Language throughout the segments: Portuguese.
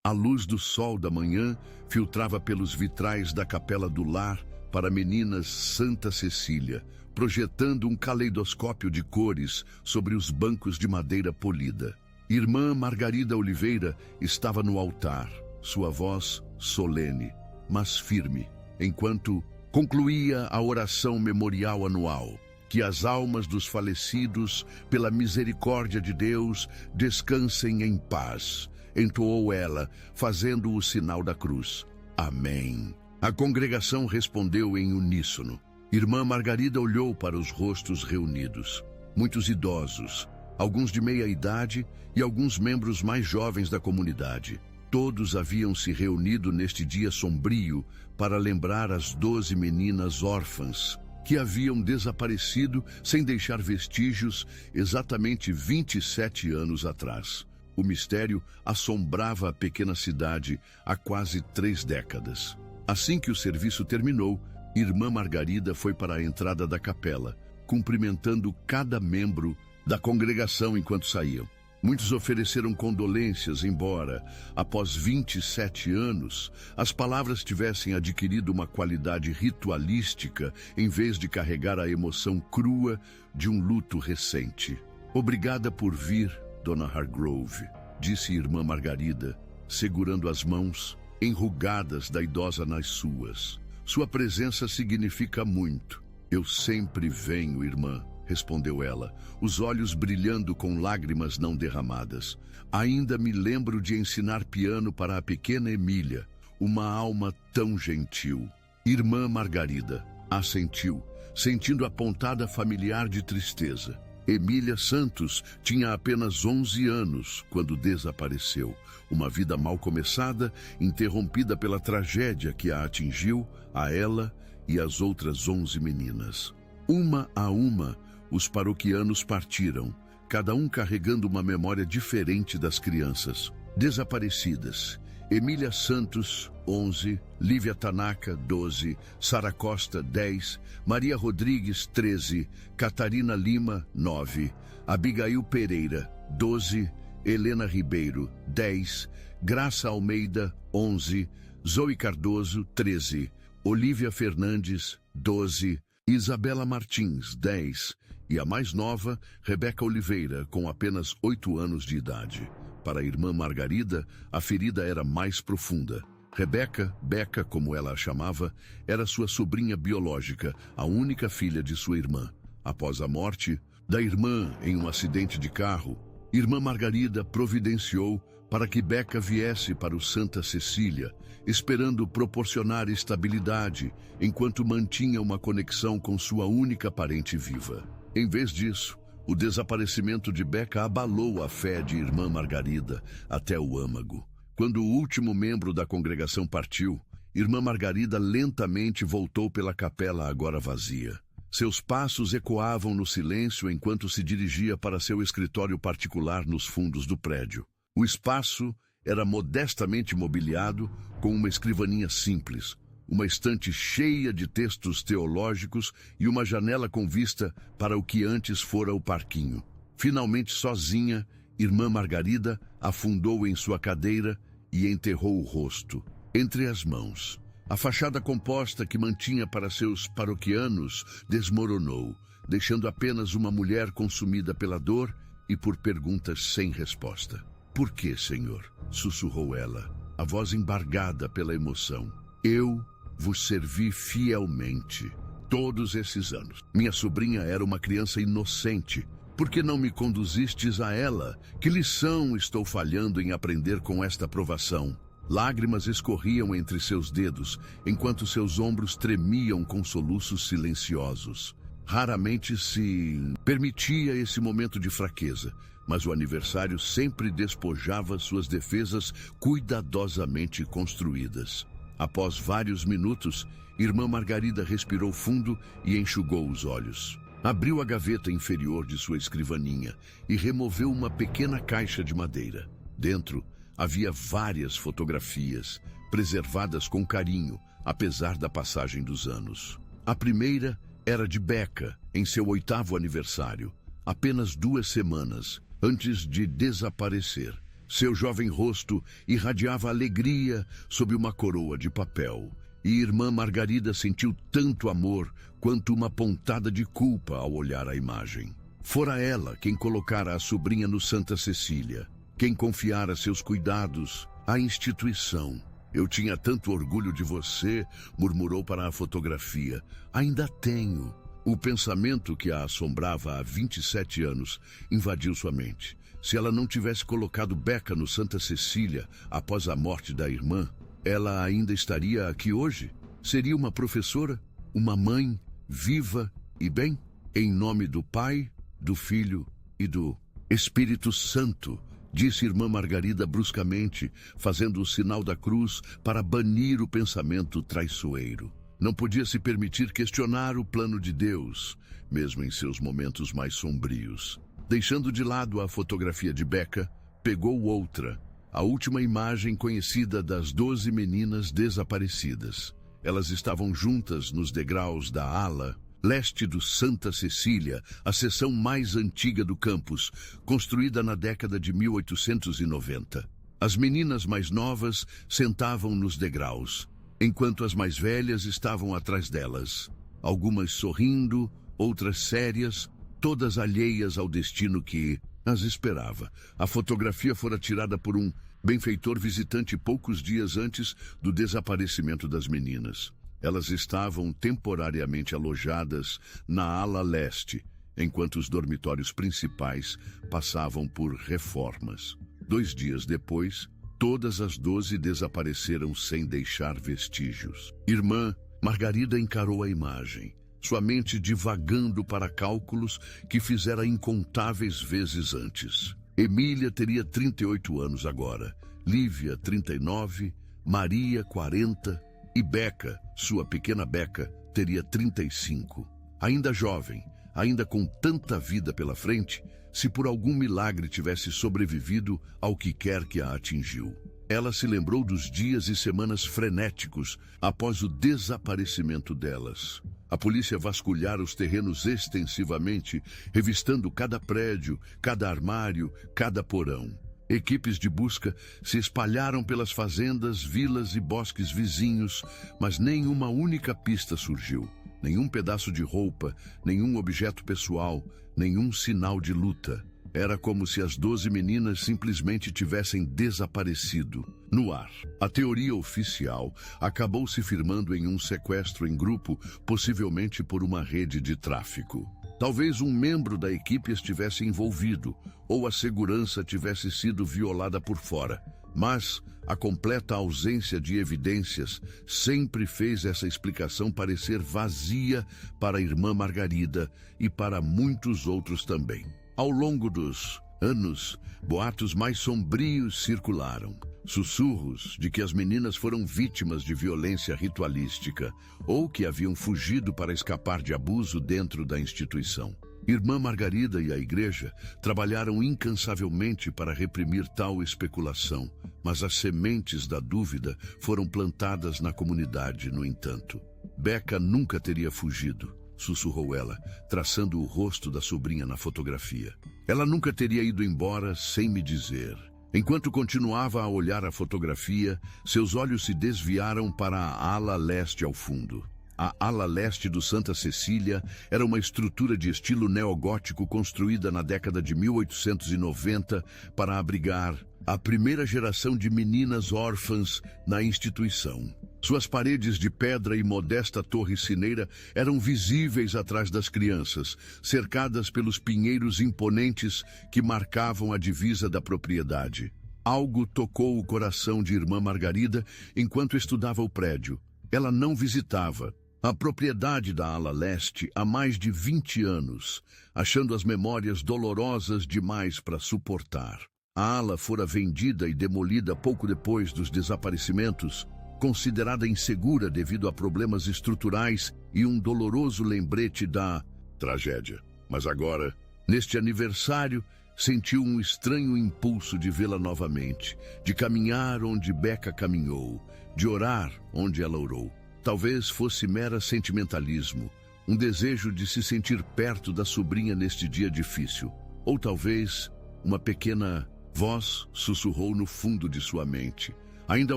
A luz do sol da manhã filtrava pelos vitrais da capela do lar para meninas Santa Cecília, projetando um caleidoscópio de cores sobre os bancos de madeira polida. Irmã Margarida Oliveira estava no altar, sua voz solene, mas firme, enquanto concluía a oração memorial anual. Que as almas dos falecidos, pela misericórdia de Deus, descansem em paz, entoou ela, fazendo o sinal da cruz. Amém. A congregação respondeu em uníssono. Irmã Margarida olhou para os rostos reunidos. Muitos idosos, alguns de meia idade e alguns membros mais jovens da comunidade. Todos haviam se reunido neste dia sombrio para lembrar as 12 meninas órfãs que haviam desaparecido sem deixar vestígios exatamente 27 anos atrás. O mistério assombrava a pequena cidade há quase 3 décadas. Assim que o serviço terminou, Irmã Margarida foi para a entrada da capela, cumprimentando cada membro da congregação enquanto saíam. Muitos ofereceram condolências, embora, após 27 anos, as palavras tivessem adquirido uma qualidade ritualística em vez de carregar a emoção crua de um luto recente. Obrigada por vir, Dona Hargrove, disse Irmã Margarida, segurando as mãos enrugadas da idosa nas suas. Sua presença significa muito. Eu sempre venho, irmã, respondeu ela, os olhos brilhando com lágrimas não derramadas. Ainda me lembro de ensinar piano para a pequena Emília, uma alma tão gentil. Irmã Margarida assentiu, sentindo a pontada familiar de tristeza. Emília Santos tinha apenas 11 anos quando desapareceu. Uma vida mal começada, interrompida pela tragédia que a atingiu, a ela e as outras 11 meninas. Uma a uma, os paroquianos partiram, cada um carregando uma memória diferente das crianças desaparecidas. Emília Santos, 11, Lívia Tanaka, 12, Sara Costa, 10, Maria Rodrigues, 13, Catarina Lima, 9, Abigail Pereira, 12, Helena Ribeiro, 10, Graça Almeida, 11, Zoe Cardoso, 13, Olívia Fernandes, 12, Isabela Martins, 10, e a mais nova, Rebeca Oliveira, com apenas 8 anos de idade. Para a irmã Margarida, a ferida era mais profunda. Rebeca, Beca, como ela a chamava, era sua sobrinha biológica, a única filha de sua irmã. Após a morte da irmã em um acidente de carro, irmã Margarida providenciou para que Beca viesse para o Santa Cecília, esperando proporcionar estabilidade, enquanto mantinha uma conexão com sua única parente viva. Em vez disso, o desaparecimento de Beca abalou a fé de irmã Margarida até o âmago. Quando o último membro da congregação partiu, irmã Margarida lentamente voltou pela capela agora vazia. Seus passos ecoavam no silêncio enquanto se dirigia para seu escritório particular nos fundos do prédio. O espaço era modestamente mobiliado com uma escrivaninha simples, uma estante cheia de textos teológicos e uma janela com vista para o que antes fora o parquinho. Finalmente sozinha, irmã Margarida afundou em sua cadeira e enterrou o rosto entre as mãos. A fachada composta que mantinha para seus paroquianos desmoronou, deixando apenas uma mulher consumida pela dor e por perguntas sem resposta. "Por que, Senhor?", sussurrou ela, a voz embargada pela emoção. "Eu vos servi fielmente todos esses anos. Minha sobrinha era uma criança inocente. Por que não me conduzistes a ela? Que lição estou falhando em aprender com esta provação?" Lágrimas escorriam entre seus dedos, enquanto seus ombros tremiam com soluços silenciosos. Raramente se permitia esse momento de fraqueza, mas o aniversário sempre despojava suas defesas cuidadosamente construídas. Após vários minutos, irmã Margarida respirou fundo e enxugou os olhos. Abriu a gaveta inferior de sua escrivaninha e removeu uma pequena caixa de madeira. Dentro, havia várias fotografias, preservadas com carinho, apesar da passagem dos anos. A primeira era de Beca, em seu 8º aniversário, apenas 2 semanas antes de desaparecer. Seu jovem rosto irradiava alegria sob uma coroa de papel. E irmã Margarida sentiu tanto amor quanto uma pontada de culpa ao olhar a imagem. Fora ela quem colocara a sobrinha no Santa Cecília, quem confiara seus cuidados à instituição. Eu tinha tanto orgulho de você, murmurou para a fotografia. Ainda tenho. O pensamento que a assombrava há 27 anos invadiu sua mente. Se ela não tivesse colocado Becca no Santa Cecília após a morte da irmã, ela ainda estaria aqui hoje? Seria uma professora, uma mãe, viva e bem? Em nome do Pai, do Filho e do Espírito Santo, disse irmã Margarida bruscamente, fazendo o sinal da cruz para banir o pensamento traiçoeiro. Não podia se permitir questionar o plano de Deus, mesmo em seus momentos mais sombrios. Deixando de lado a fotografia de Becca, pegou outra, a última imagem conhecida das 12 meninas desaparecidas. Elas estavam juntas nos degraus da ala leste do Santa Cecília, a seção mais antiga do campus, construída na década de 1890. As meninas mais novas sentavam nos degraus, enquanto as mais velhas estavam atrás delas. Algumas sorrindo, outras sérias, todas alheias ao destino que as esperava. A fotografia fora tirada por um benfeitor visitante poucos dias antes do desaparecimento das meninas. Elas estavam temporariamente alojadas na ala leste, enquanto os dormitórios principais passavam por reformas. 2 dias depois, todas as 12 desapareceram sem deixar vestígios. Irmã Margarida encarou a imagem, sua mente divagando para cálculos que fizera incontáveis vezes antes. Emília teria 38 anos agora, Lívia 39, Maria 40 e Becca, sua pequena Becca, teria 35. Ainda jovem, ainda com tanta vida pela frente, se por algum milagre tivesse sobrevivido ao que quer que a atingiu. Ela se lembrou dos dias e semanas frenéticos após o desaparecimento delas. A polícia vasculhara os terrenos extensivamente, revistando cada prédio, cada armário, cada porão. Equipes de busca se espalharam pelas fazendas, vilas e bosques vizinhos, mas nenhuma única pista surgiu. Nenhum pedaço de roupa, nenhum objeto pessoal, nenhum sinal de luta. Era como se as 12 meninas simplesmente tivessem desaparecido no ar. A teoria oficial acabou se firmando em um sequestro em grupo, possivelmente por uma rede de tráfico. Talvez um membro da equipe estivesse envolvido, ou a segurança tivesse sido violada por fora. Mas a completa ausência de evidências sempre fez essa explicação parecer vazia para a irmã Margarida e para muitos outros também. Ao longo dos anos, boatos mais sombrios circularam. Sussurros de que as meninas foram vítimas de violência ritualística ou que haviam fugido para escapar de abuso dentro da instituição. Irmã Margarida e a igreja trabalharam incansavelmente para reprimir tal especulação, mas as sementes da dúvida foram plantadas na comunidade, no entanto. Becca nunca teria fugido, sussurrou ela, traçando o rosto da sobrinha na fotografia. Ela nunca teria ido embora sem me dizer. Enquanto continuava a olhar a fotografia, seus olhos se desviaram para a ala leste ao fundo. A ala leste do Santa Cecília era uma estrutura de estilo neogótico construída na década de 1890 para abrigar a primeira geração de meninas órfãs na instituição. Suas paredes de pedra e modesta torre sineira eram visíveis atrás das crianças, cercadas pelos pinheiros imponentes que marcavam a divisa da propriedade. Algo tocou o coração de irmã Margarida enquanto estudava o prédio. Ela não visitava a propriedade da ala leste há mais de 20 anos, achando as memórias dolorosas demais para suportar. A ala fora vendida e demolida pouco depois dos desaparecimentos, considerada insegura devido a problemas estruturais e um doloroso lembrete da tragédia. Mas agora, neste aniversário, sentiu um estranho impulso de vê-la novamente, de caminhar onde Becca caminhou, de orar onde ela orou. Talvez fosse mera sentimentalismo, um desejo de se sentir perto da sobrinha neste dia difícil. Ou talvez uma pequena Voz sussurrou no fundo de sua mente. Ainda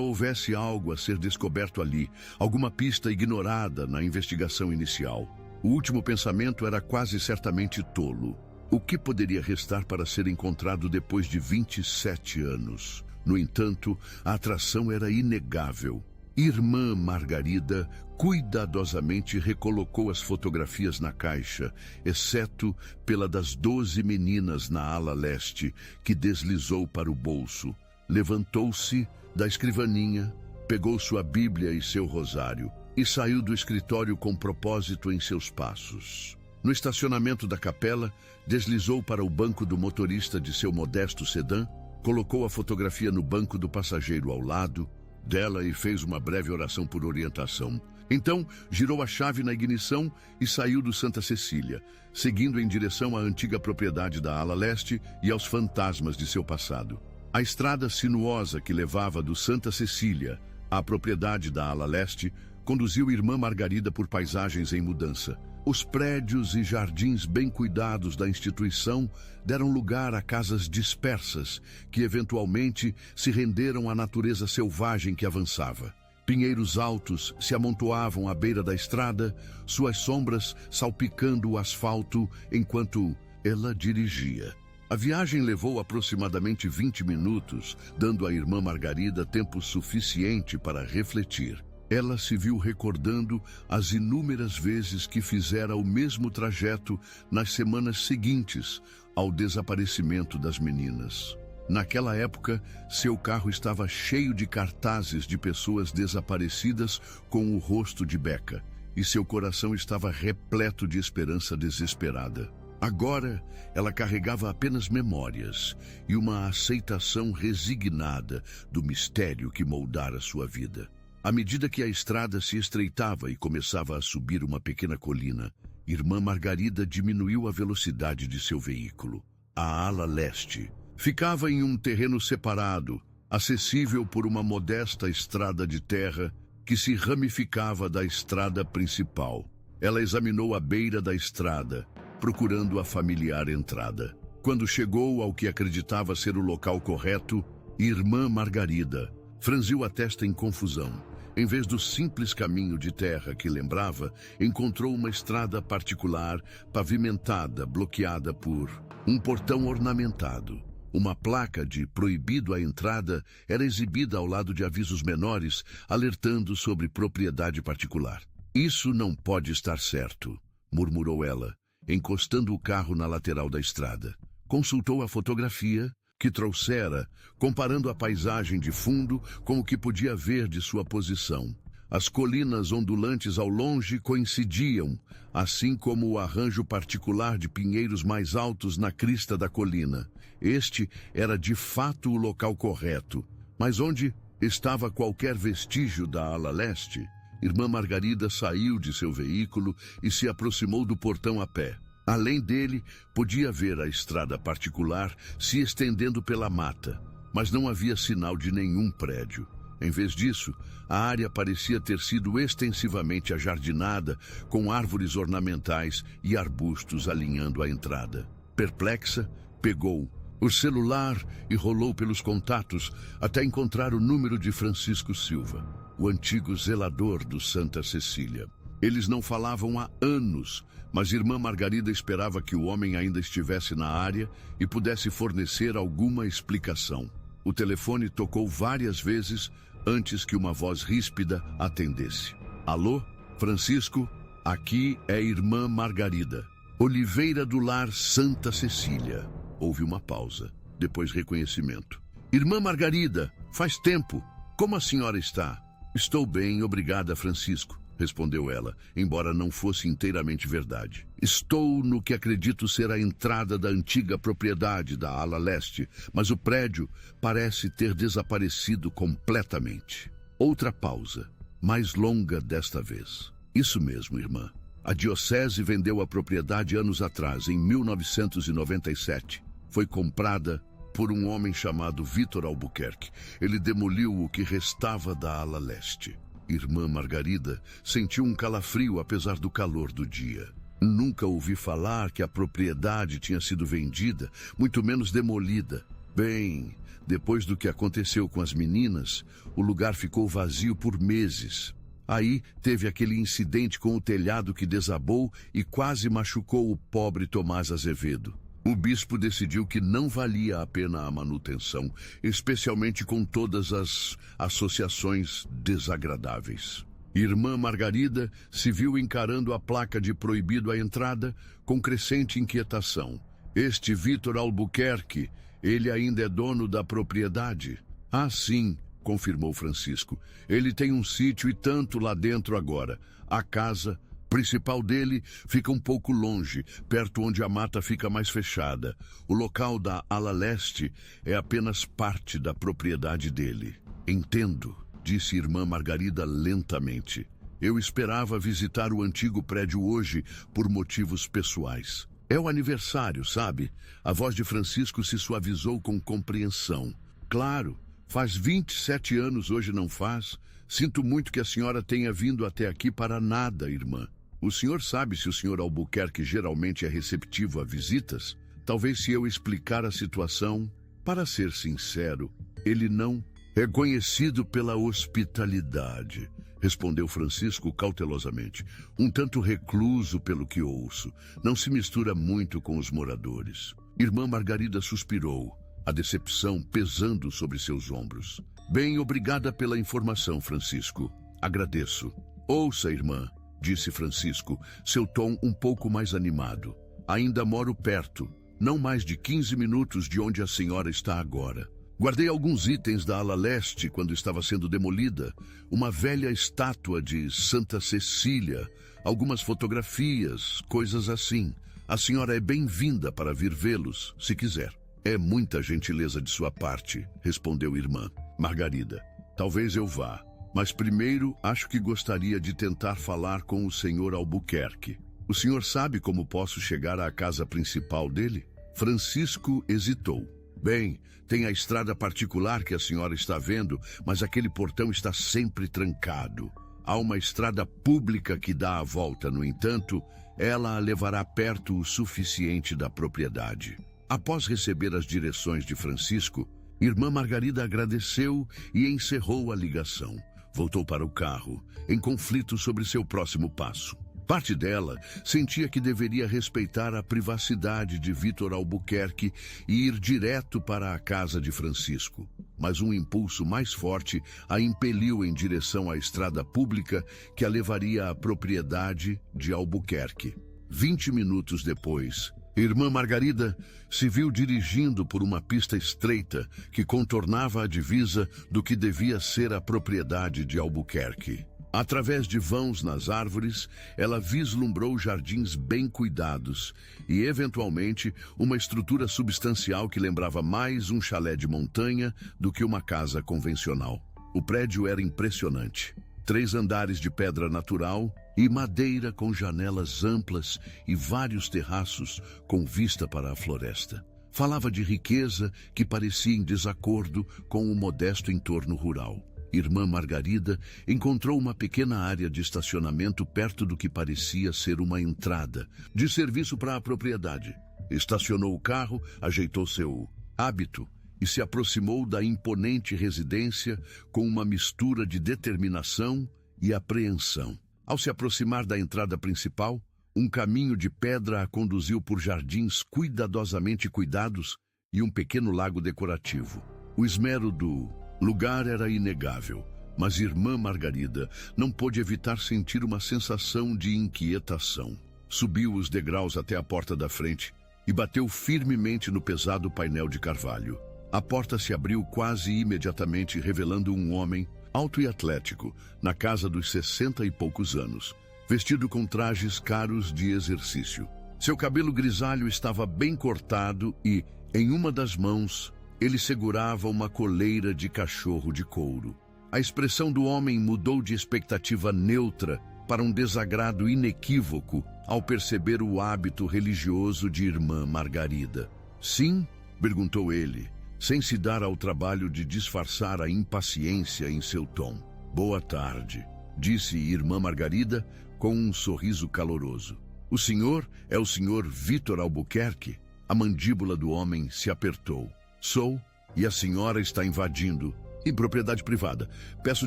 houvesse algo a ser descoberto ali, alguma pista ignorada na investigação inicial. O último pensamento era quase certamente tolo. O que poderia restar para ser encontrado depois de 27 anos? No entanto, a atração era inegável. Irmã Margarida cuidadosamente recolocou as fotografias na caixa, exceto pela das 12 meninas na ala leste, que deslizou para o bolso. Levantou-se da escrivaninha, pegou sua Bíblia e seu rosário e saiu do escritório com propósito em seus passos. No estacionamento da capela, deslizou para o banco do motorista de seu modesto sedã, colocou a fotografia no banco do passageiro ao lado dela e fez uma breve oração por orientação. Então, girou a chave na ignição e saiu do Santa Cecília, seguindo em direção à antiga propriedade da ala leste e aos fantasmas de seu passado. A estrada sinuosa que levava do Santa Cecília à propriedade da ala leste conduziu Irmã Margarida por paisagens em mudança. Os prédios e jardins bem cuidados da instituição deram lugar a casas dispersas, que eventualmente se renderam à natureza selvagem que avançava. Pinheiros altos se amontoavam à beira da estrada, suas sombras salpicando o asfalto enquanto ela dirigia. A viagem levou aproximadamente 20 minutos, dando à Irmã Margarida tempo suficiente para refletir. Ela se viu recordando as inúmeras vezes que fizera o mesmo trajeto nas semanas seguintes ao desaparecimento das meninas. Naquela época, seu carro estava cheio de cartazes de pessoas desaparecidas com o rosto de Becca, e seu coração estava repleto de esperança desesperada. Agora, ela carregava apenas memórias e uma aceitação resignada do mistério que moldara sua vida. À medida que a estrada se estreitava e começava a subir uma pequena colina, Irmã Margarida diminuiu a velocidade de seu veículo. A ala leste ficava em um terreno separado, acessível por uma modesta estrada de terra que se ramificava da estrada principal. Ela examinou a beira da estrada, procurando a familiar entrada. Quando chegou ao que acreditava ser o local correto, Irmã Margarida franziu a testa em confusão. Em vez do simples caminho de terra que lembrava, encontrou uma estrada particular, pavimentada, bloqueada por um portão ornamentado. Uma placa de proibido a entrada era exibida ao lado de avisos menores, alertando sobre propriedade particular. "Isso não pode estar certo", murmurou ela, encostando o carro na lateral da estrada. Consultou a fotografia que trouxera, comparando a paisagem de fundo com o que podia ver de sua posição. As colinas ondulantes ao longe coincidiam, assim como o arranjo particular de pinheiros mais altos na crista da colina. Este era de fato o local correto, mas onde estava qualquer vestígio da ala leste? Irmã Margarida saiu de seu veículo e se aproximou do portão a pé. Além dele, podia ver a estrada particular se estendendo pela mata, mas não havia sinal de nenhum prédio. Em vez disso, a área parecia ter sido extensivamente ajardinada, com árvores ornamentais e arbustos alinhando a entrada. Perplexa, pegou o celular e rolou pelos contatos até encontrar o número de Francisco Silva, o antigo zelador do Santa Cecília. Eles não falavam há anos, mas Irmã Margarida esperava que o homem ainda estivesse na área e pudesse fornecer alguma explicação. O telefone tocou várias vezes antes que uma voz ríspida atendesse. "Alô, Francisco? Aqui é Irmã Margarida. Oliveira do Lar Santa Cecília." Houve uma pausa, depois reconhecimento. "Irmã Margarida, faz tempo. Como a senhora está?" "Estou bem, obrigada, Francisco", respondeu ela, embora não fosse inteiramente verdade. "Estou no que acredito ser a entrada da antiga propriedade da ala leste, mas o prédio parece ter desaparecido completamente." Outra pausa, mais longa desta vez. "Isso mesmo, irmã. A diocese vendeu a propriedade anos atrás, em 1997. Foi comprada por um homem chamado Vitor Albuquerque. Ele demoliu o que restava da ala leste." Irmã Margarida sentiu um calafrio apesar do calor do dia. Nunca ouvi falar que a propriedade tinha sido vendida, muito menos demolida. Bem, depois do que aconteceu com as meninas, o lugar ficou vazio por meses. Aí teve aquele incidente com o telhado que desabou e quase machucou o pobre Tomás Azevedo. O bispo decidiu que não valia a pena a manutenção, especialmente com todas as associações desagradáveis. Irmã Margarida se viu encarando a placa de proibido a entrada com crescente inquietação. Este Vitor Albuquerque, ele ainda é dono da propriedade? Ah, sim, confirmou Francisco. Ele tem um sítio e tanto lá dentro agora. A casa principal dele fica um pouco longe, perto onde a mata fica mais fechada. O local da ala leste é apenas parte da propriedade dele. Entendo, disse irmã Margarida lentamente. Eu esperava visitar o antigo prédio hoje por motivos pessoais. É o aniversário, sabe? A voz de Francisco se suavizou com compreensão. Claro, faz 27 anos hoje, não faz? Sinto muito que a senhora tenha vindo até aqui para nada, irmã. O senhor sabe se o senhor Albuquerque geralmente é receptivo a visitas? Talvez se eu explicar a situação. Para ser sincero, ele não é conhecido pela hospitalidade, respondeu Francisco cautelosamente, um tanto recluso pelo que ouço. Não se mistura muito com os moradores. Irmã Margarida suspirou, a decepção pesando sobre seus ombros. Bem, obrigada pela informação, Francisco. Agradeço. Ouça, irmã, disse Francisco, seu tom um pouco mais animado. Ainda moro perto, não mais de 15 minutos de onde a senhora está agora. Guardei alguns itens da ala leste quando estava sendo demolida, uma velha estátua de Santa Cecília, algumas fotografias, coisas assim. A senhora é bem-vinda para vir vê-los, se quiser. É muita gentileza de sua parte, respondeu irmã Margarida. Talvez eu vá, mas primeiro acho que gostaria de tentar falar com o senhor Albuquerque. O senhor sabe como posso chegar à casa principal dele? Francisco hesitou. Bem, tem a estrada particular que a senhora está vendo, mas aquele portão está sempre trancado. Há uma estrada pública que dá a volta, no entanto, ela a levará perto o suficiente da propriedade. Após receber as direções de Francisco, irmã Margarida agradeceu e encerrou a ligação. Voltou para o carro, em conflito sobre seu próximo passo. Parte dela sentia que deveria respeitar a privacidade de Vitor Albuquerque e ir direto para a casa de Francisco. Mas um impulso mais forte a impeliu em direção à estrada pública que a levaria à propriedade de Albuquerque. 20 minutos depois, irmã Margarida se viu dirigindo por uma pista estreita que contornava a divisa do que devia ser a propriedade de Albuquerque. Através de vãos nas árvores, ela vislumbrou jardins bem cuidados e, eventualmente, uma estrutura substancial que lembrava mais um chalé de montanha do que uma casa convencional. O prédio era impressionante. 3 andares de pedra natural e madeira com janelas amplas e vários terraços com vista para a floresta. Falava de riqueza que parecia em desacordo com o modesto entorno rural. Irmã Margarida encontrou uma pequena área de estacionamento perto do que parecia ser uma entrada, de serviço para a propriedade. Estacionou o carro, ajeitou seu hábito e se aproximou da imponente residência com uma mistura de determinação e apreensão. Ao se aproximar da entrada principal, um caminho de pedra a conduziu por jardins cuidadosamente cuidados e um pequeno lago decorativo. O esmero do lugar era inegável, mas irmã Margarida não pôde evitar sentir uma sensação de inquietação. Subiu os degraus até a porta da frente e bateu firmemente no pesado painel de carvalho. A porta se abriu quase imediatamente, revelando um homem alto e atlético, na casa dos 60 e poucos anos, vestido com trajes caros de exercício. Seu cabelo grisalho estava bem cortado e, em uma das mãos, ele segurava uma coleira de cachorro de couro. A expressão do homem mudou de expectativa neutra para um desagrado inequívoco ao perceber o hábito religioso de irmã Margarida. Sim? Perguntou ele, sem se dar ao trabalho de disfarçar a impaciência em seu tom. Boa tarde, disse irmã Margarida com um sorriso caloroso. O senhor é o senhor Vitor Albuquerque? A mandíbula do homem se apertou. Sou, E a senhora está invadindo. Em propriedade privada. Peço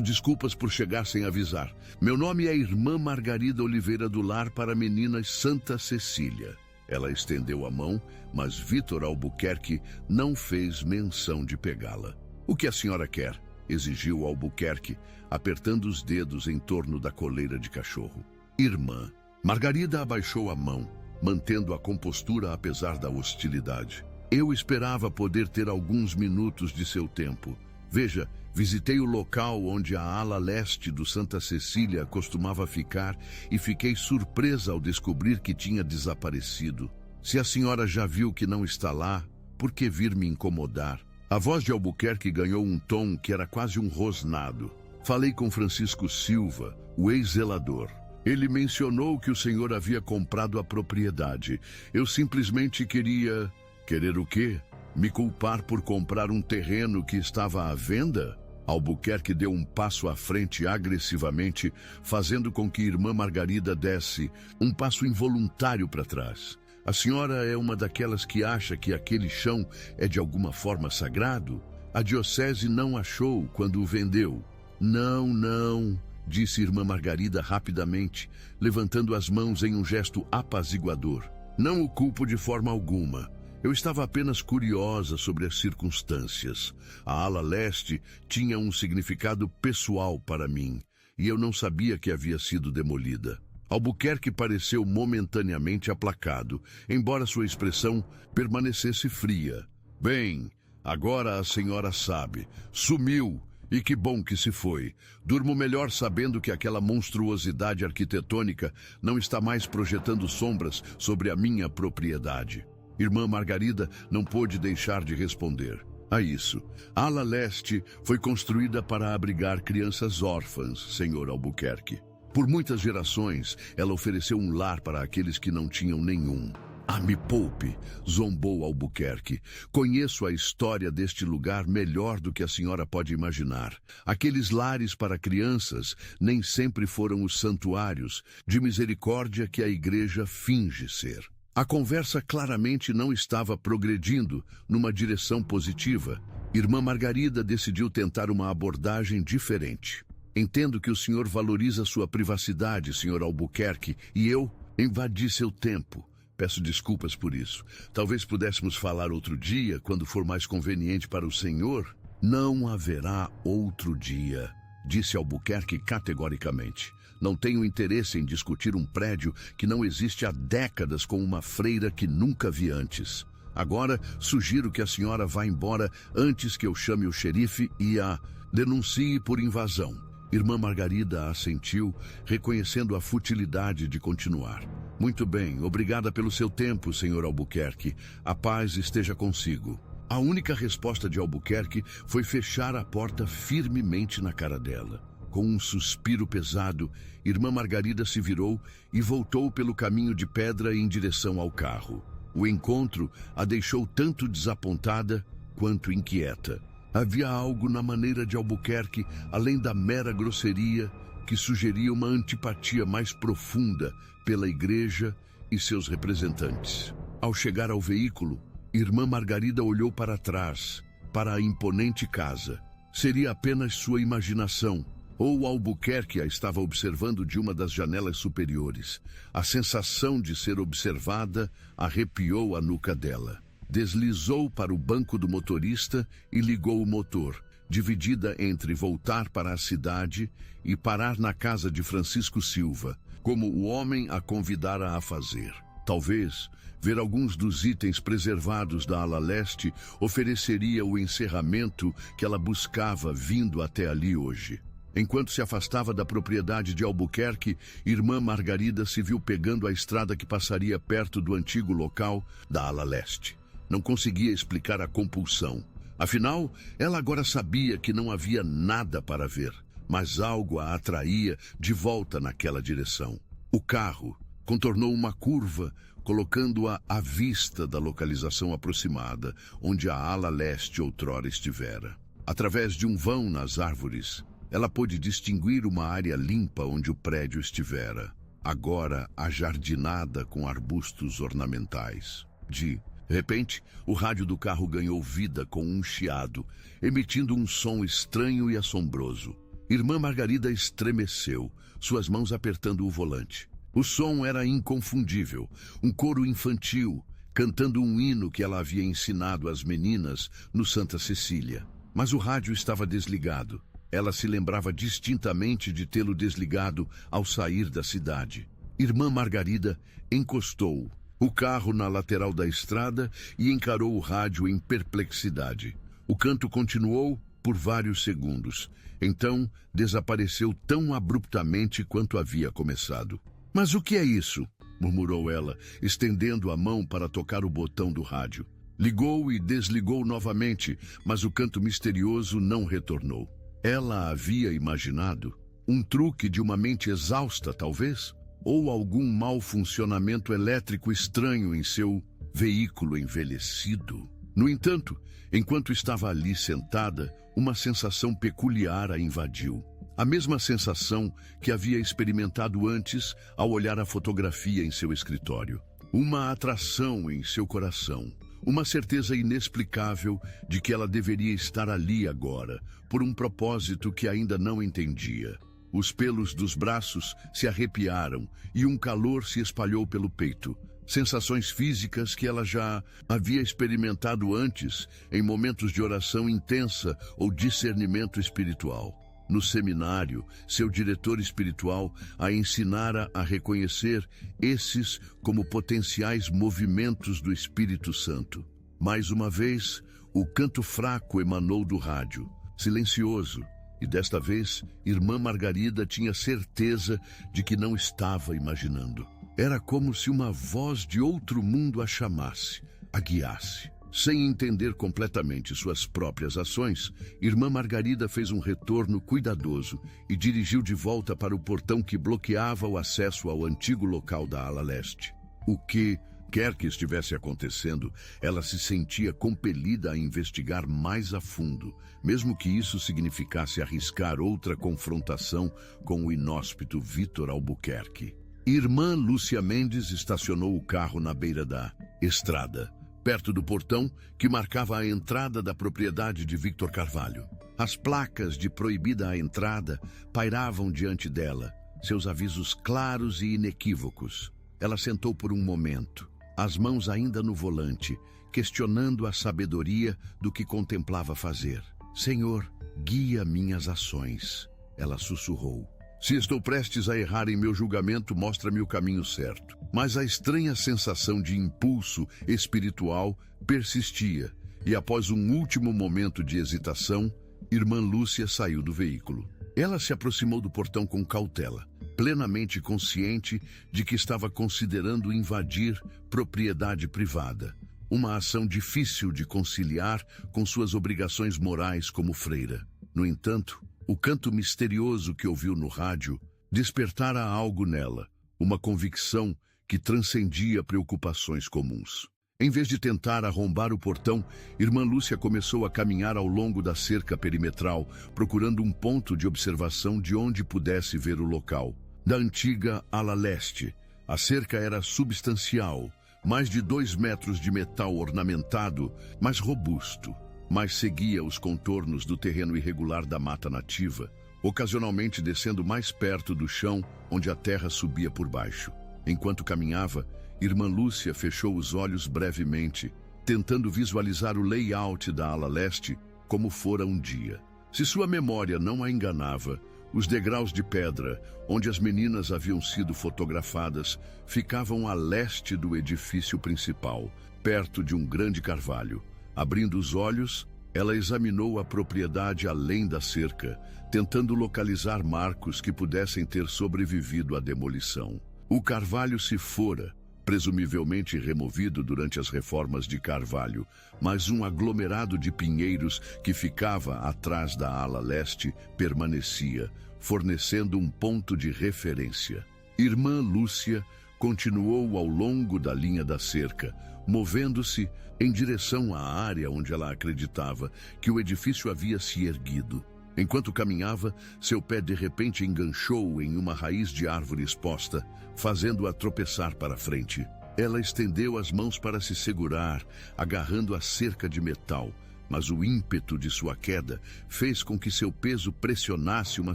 desculpas por chegar sem avisar. Meu nome é Irmã Margarida Oliveira do Lar para Meninas Santa Cecília. Ela estendeu a mão, mas Vitor Albuquerque não fez menção de pegá-la. O que a senhora quer? Exigiu Albuquerque, apertando os dedos em torno da coleira de cachorro. Irmã. Margarida abaixou a mão, mantendo a compostura apesar da hostilidade. Eu esperava poder ter alguns minutos de seu tempo. Veja, visitei o local onde a ala leste do Santa Cecília costumava ficar e fiquei surpresa ao descobrir que tinha desaparecido. Se a senhora já viu que não está lá, por que vir me incomodar? A voz de Albuquerque ganhou um tom que era quase um rosnado. Falei com Francisco Silva, o ex-zelador. Ele mencionou que o senhor havia comprado a propriedade. Eu simplesmente queria... Querer o quê? Me culpar por comprar um terreno que estava à venda? Albuquerque deu um passo à frente agressivamente, fazendo com que Irmã Margarida desse um passo involuntário para trás. A senhora é uma daquelas que acha que aquele chão é de alguma forma sagrado? A diocese não achou quando o vendeu. Não, disse Irmã Margarida rapidamente, levantando as mãos em um gesto apaziguador. Não o culpo de forma alguma. Eu estava apenas curiosa sobre as circunstâncias. A ala leste tinha um significado pessoal para mim, e eu não sabia que havia sido demolida. Albuquerque pareceu momentaneamente aplacado, embora sua expressão permanecesse fria. Bem, agora a senhora sabe. Sumiu, e que bom que se foi. Durmo melhor sabendo que aquela monstruosidade arquitetônica não está mais projetando sombras sobre a minha propriedade. Irmã Margarida não pôde deixar de responder. A isso, a ala leste foi construída para abrigar crianças órfãs, senhor Albuquerque. Por muitas gerações, ela ofereceu um lar para aqueles que não tinham nenhum. Ah, me poupe, zombou Albuquerque. Conheço a história deste lugar melhor do que a senhora pode imaginar. Aqueles lares para crianças nem sempre foram os santuários de misericórdia que a igreja finge ser. A conversa claramente não estava progredindo numa direção positiva. Irmã Margarida decidiu tentar uma abordagem diferente. Entendo que o senhor valoriza sua privacidade, senhor Albuquerque, e eu invadi seu tempo. Peço desculpas por isso. Talvez pudéssemos falar outro dia, quando for mais conveniente para o senhor. Não haverá outro dia, disse Albuquerque categoricamente. Não tenho interesse em discutir um prédio que não existe há décadas com uma freira que nunca vi antes. Agora, sugiro que a senhora vá embora antes que eu chame o xerife e a denuncie por invasão. Irmã Margarida assentiu, reconhecendo a futilidade de continuar. Muito bem, obrigada pelo seu tempo, senhor Albuquerque. A paz esteja consigo. A única resposta de Albuquerque foi fechar a porta firmemente na cara dela. Com um suspiro pesado, Irmã Margarida se virou e voltou pelo caminho de pedra em direção ao carro. O encontro a deixou tanto desapontada quanto inquieta. Havia algo na maneira de Albuquerque, além da mera grosseria, que sugeria uma antipatia mais profunda pela igreja e seus representantes. Ao chegar ao veículo, Irmã Margarida olhou para trás, para a imponente casa. Seria apenas sua imaginação, ou Albuquerque a estava observando de uma das janelas superiores. A sensação de ser observada arrepiou a nuca dela. Deslizou para o banco do motorista e ligou o motor, dividida entre voltar para a cidade e parar na casa de Francisco Silva, como o homem a convidara a fazer. Talvez ver alguns dos itens preservados da ala leste ofereceria o encerramento que ela buscava vindo até ali hoje. Enquanto se afastava da propriedade de Albuquerque, Irmã Margarida se viu pegando a estrada que passaria perto do antigo local da ala leste. Não conseguia explicar a compulsão. Afinal, ela agora sabia que não havia nada para ver, mas algo a atraía de volta naquela direção. O carro contornou uma curva, colocando-a à vista da localização aproximada, onde a ala leste outrora estivera. Através de um vão nas árvores, ela pôde distinguir uma área limpa onde o prédio estivera, agora ajardinada com arbustos ornamentais. De De repente, o rádio do carro ganhou vida com um chiado, emitindo um som estranho e assombroso. Irmã Margarida estremeceu, suas mãos apertando o volante. O som era inconfundível, um coro infantil, cantando um hino que ela havia ensinado às meninas no Santa Cecília. Mas o rádio estava desligado. Ela se lembrava distintamente de tê-lo desligado ao sair da cidade. Irmã Margarida encostou o carro na lateral da estrada e encarou o rádio em perplexidade. O canto continuou por vários segundos. Então, desapareceu tão abruptamente quanto havia começado. "Mas o que é isso?" murmurou ela, estendendo a mão para tocar o botão do rádio. Ligou e desligou novamente, mas o canto misterioso não retornou. Ela havia imaginado um truque de uma mente exausta, talvez? Ou algum mau funcionamento elétrico estranho em seu veículo envelhecido? No entanto, enquanto estava ali sentada, uma sensação peculiar a invadiu. A mesma sensação que havia experimentado antes ao olhar a fotografia em seu escritório. Uma atração em seu coração. Uma certeza inexplicável de que ela deveria estar ali agora, por um propósito que ainda não entendia. Os pelos dos braços se arrepiaram e um calor se espalhou pelo peito. Sensações físicas que ela já havia experimentado antes, em momentos de oração intensa ou discernimento espiritual. No seminário, seu diretor espiritual a ensinara a reconhecer esses como potenciais movimentos do Espírito Santo. Mais uma vez, o canto fraco emanou do rádio, silencioso, e desta vez, Irmã Margarida tinha certeza de que não estava imaginando. Era como se uma voz de outro mundo a chamasse, a guiasse. Sem entender completamente suas próprias ações, Irmã Margarida fez um retorno cuidadoso e dirigiu de volta para o portão que bloqueava o acesso ao antigo local da ala leste. O que quer que estivesse acontecendo, ela se sentia compelida a investigar mais a fundo, mesmo que isso significasse arriscar outra confrontação com o inóspito Vitor Albuquerque. Irmã Lúcia Mendes estacionou o carro na beira da estrada, perto do portão que marcava a entrada da propriedade de Victor Carvalho. As placas de proibida a entrada pairavam diante dela, seus avisos claros e inequívocos. Ela sentou por um momento, as mãos ainda no volante, questionando a sabedoria do que contemplava fazer. "Senhor, guia minhas ações", ela sussurrou. "Se estou prestes a errar em meu julgamento, mostra-me o caminho certo." Mas a estranha sensação de impulso espiritual persistia, e após um último momento de hesitação, Irmã Lúcia saiu do veículo. Ela se aproximou do portão com cautela, plenamente consciente de que estava considerando invadir propriedade privada, uma ação difícil de conciliar com suas obrigações morais como freira. No entanto, o canto misterioso que ouviu no rádio despertara algo nela, uma convicção que transcendia preocupações comuns. Em vez de tentar arrombar o portão, Irmã Lúcia começou a caminhar ao longo da cerca perimetral, procurando um ponto de observação de onde pudesse ver o local. Da antiga ala leste, a cerca era substancial, mais de 2 metros de metal ornamentado, mas robusto, mas seguia os contornos do terreno irregular da mata nativa, ocasionalmente descendo mais perto do chão, onde a terra subia por baixo. Enquanto caminhava, Irmã Lúcia fechou os olhos brevemente, tentando visualizar o layout da ala leste como fora um dia. Se sua memória não a enganava, os degraus de pedra, onde as meninas haviam sido fotografadas, ficavam a leste do edifício principal, perto de um grande carvalho. Abrindo os olhos, ela examinou a propriedade além da cerca, tentando localizar marcos que pudessem ter sobrevivido à demolição. O carvalho se fora, presumivelmente removido durante as reformas de Carvalho, mas um aglomerado de pinheiros que ficava atrás da ala leste permanecia, fornecendo um ponto de referência. Irmã Lúcia continuou ao longo da linha da cerca, movendo-se em direção à área onde ela acreditava que o edifício havia se erguido. Enquanto caminhava, seu pé de repente enganchou em uma raiz de árvore exposta, fazendo-a tropeçar para frente. Ela estendeu as mãos para se segurar, agarrando a cerca de metal, mas o ímpeto de sua queda fez com que seu peso pressionasse uma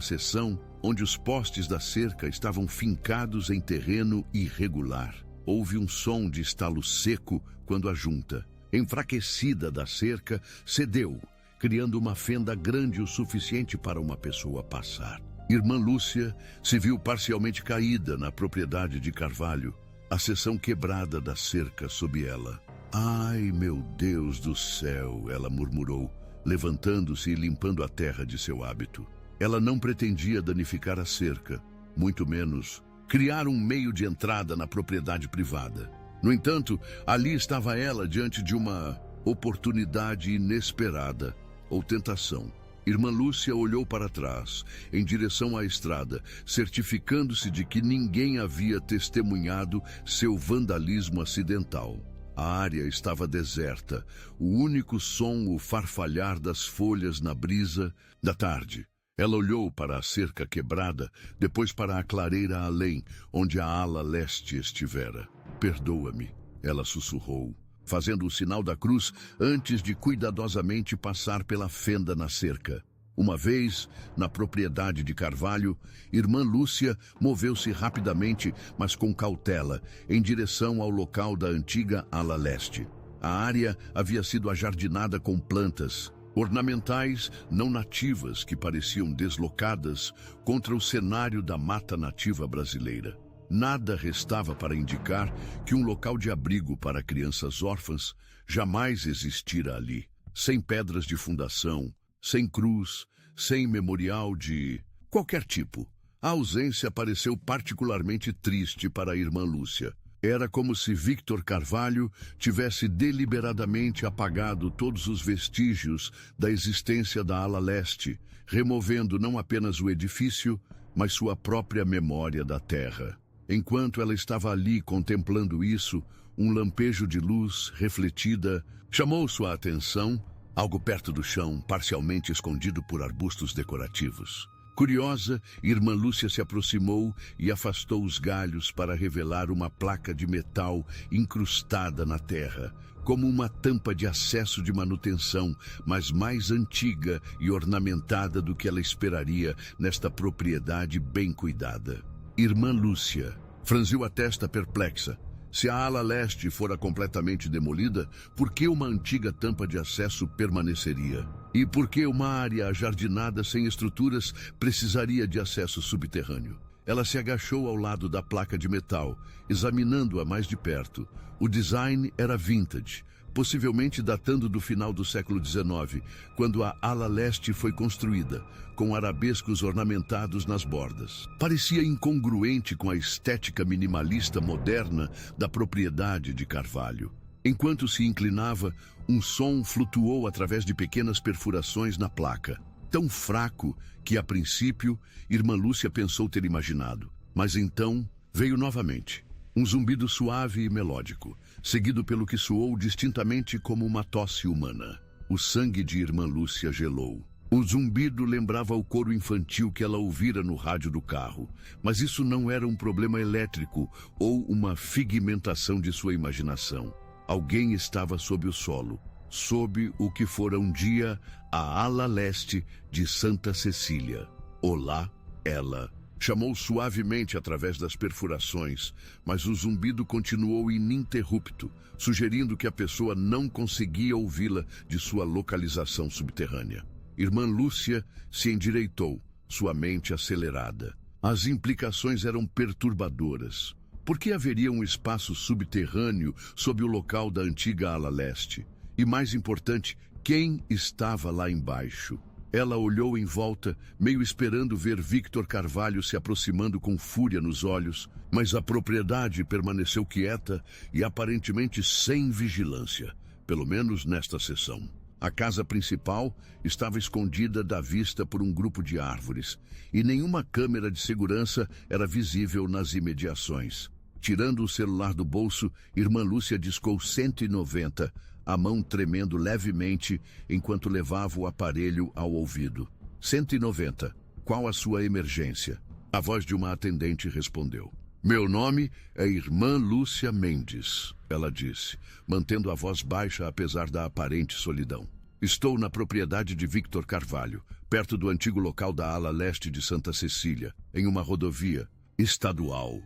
seção onde os postes da cerca estavam fincados em terreno irregular. Houve um som de estalo seco quando a junta, enfraquecida da cerca, cedeu, criando uma fenda grande o suficiente para uma pessoa passar. Irmã Lúcia se viu parcialmente caída na propriedade de Carvalho, a seção quebrada da cerca sob ela. "Ai, meu Deus do céu!" ela murmurou, levantando-se e limpando a terra de seu hábito. Ela não pretendia danificar a cerca, muito menos criar um meio de entrada na propriedade privada. No entanto, ali estava ela diante de uma oportunidade inesperada, ou tentação. Irmã Lúcia olhou para trás, em direção à estrada, certificando-se de que ninguém havia testemunhado seu vandalismo acidental. A área estava deserta, o único som o farfalhar das folhas na brisa da tarde. Ela olhou para a cerca quebrada, depois para a clareira além, onde a ala leste estivera. "Perdoa-me", ela sussurrou, fazendo o sinal da cruz antes de cuidadosamente passar pela fenda na cerca. Uma vez, na propriedade de Carvalho, Irmã Lúcia moveu-se rapidamente, mas com cautela, em direção ao local da antiga ala leste. A área havia sido ajardinada com plantas ornamentais não nativas que pareciam deslocadas contra o cenário da mata nativa brasileira. Nada restava para indicar que um local de abrigo para crianças órfãs jamais existira ali. Sem pedras de fundação, sem cruz, sem memorial de qualquer tipo. A ausência pareceu particularmente triste para a irmã Lúcia. Era como se Victor Carvalho tivesse deliberadamente apagado todos os vestígios da existência da ala leste, removendo não apenas o edifício, mas sua própria memória da terra. Enquanto ela estava ali contemplando isso, um lampejo de luz refletida chamou sua atenção, algo perto do chão, parcialmente escondido por arbustos decorativos. Curiosa, Irmã Lúcia se aproximou e afastou os galhos para revelar uma placa de metal incrustada na terra, como uma tampa de acesso de manutenção, mas mais antiga e ornamentada do que ela esperaria nesta propriedade bem cuidada. Irmã Lúcia franziu a testa perplexa. Se a ala leste fora completamente demolida, por que uma antiga tampa de acesso permaneceria? E por que uma área ajardinada sem estruturas precisaria de acesso subterrâneo? Ela se agachou ao lado da placa de metal, examinando-a mais de perto. O design era vintage, possivelmente datando do final do século XIX, quando a ala leste foi construída, com arabescos ornamentados nas bordas. Parecia incongruente com a estética minimalista moderna da propriedade de Carvalho. Enquanto se inclinava, um som flutuou através de pequenas perfurações na placa, tão fraco que, a princípio, Irmã Lúcia pensou ter imaginado. Mas então veio novamente. Um zumbido suave e melódico, seguido pelo que soou distintamente como uma tosse humana. O sangue de Irmã Lúcia gelou. O zumbido lembrava o coro infantil que ela ouvira no rádio do carro, mas isso não era um problema elétrico ou uma figmentação de sua imaginação. Alguém estava sob o solo, sob o que fora um dia a ala leste de Santa Cecília. "Olá, ela", chamou suavemente através das perfurações, mas o zumbido continuou ininterrupto, sugerindo que a pessoa não conseguia ouvi-la de sua localização subterrânea. Irmã Lúcia se endireitou, sua mente acelerada. As implicações eram perturbadoras. Por que haveria um espaço subterrâneo sob o local da antiga ala leste? E mais importante, quem estava lá embaixo? Ela olhou em volta, meio esperando ver Victor Carvalho se aproximando com fúria nos olhos, mas a propriedade permaneceu quieta e aparentemente sem vigilância, pelo menos nesta seção. A casa principal estava escondida da vista por um grupo de árvores, e nenhuma câmera de segurança era visível nas imediações. Tirando o celular do bolso, Irmã Lúcia discou 190, a mão tremendo levemente enquanto levava o aparelho ao ouvido. 190. Qual a sua emergência? A voz de uma atendente respondeu. Meu nome é Irmã Lúcia Mendes, ela disse, mantendo a voz baixa apesar da aparente solidão. Estou na propriedade de Victor Carvalho, perto do antigo local da ala leste de Santa Cecília, em uma rodovia estadual.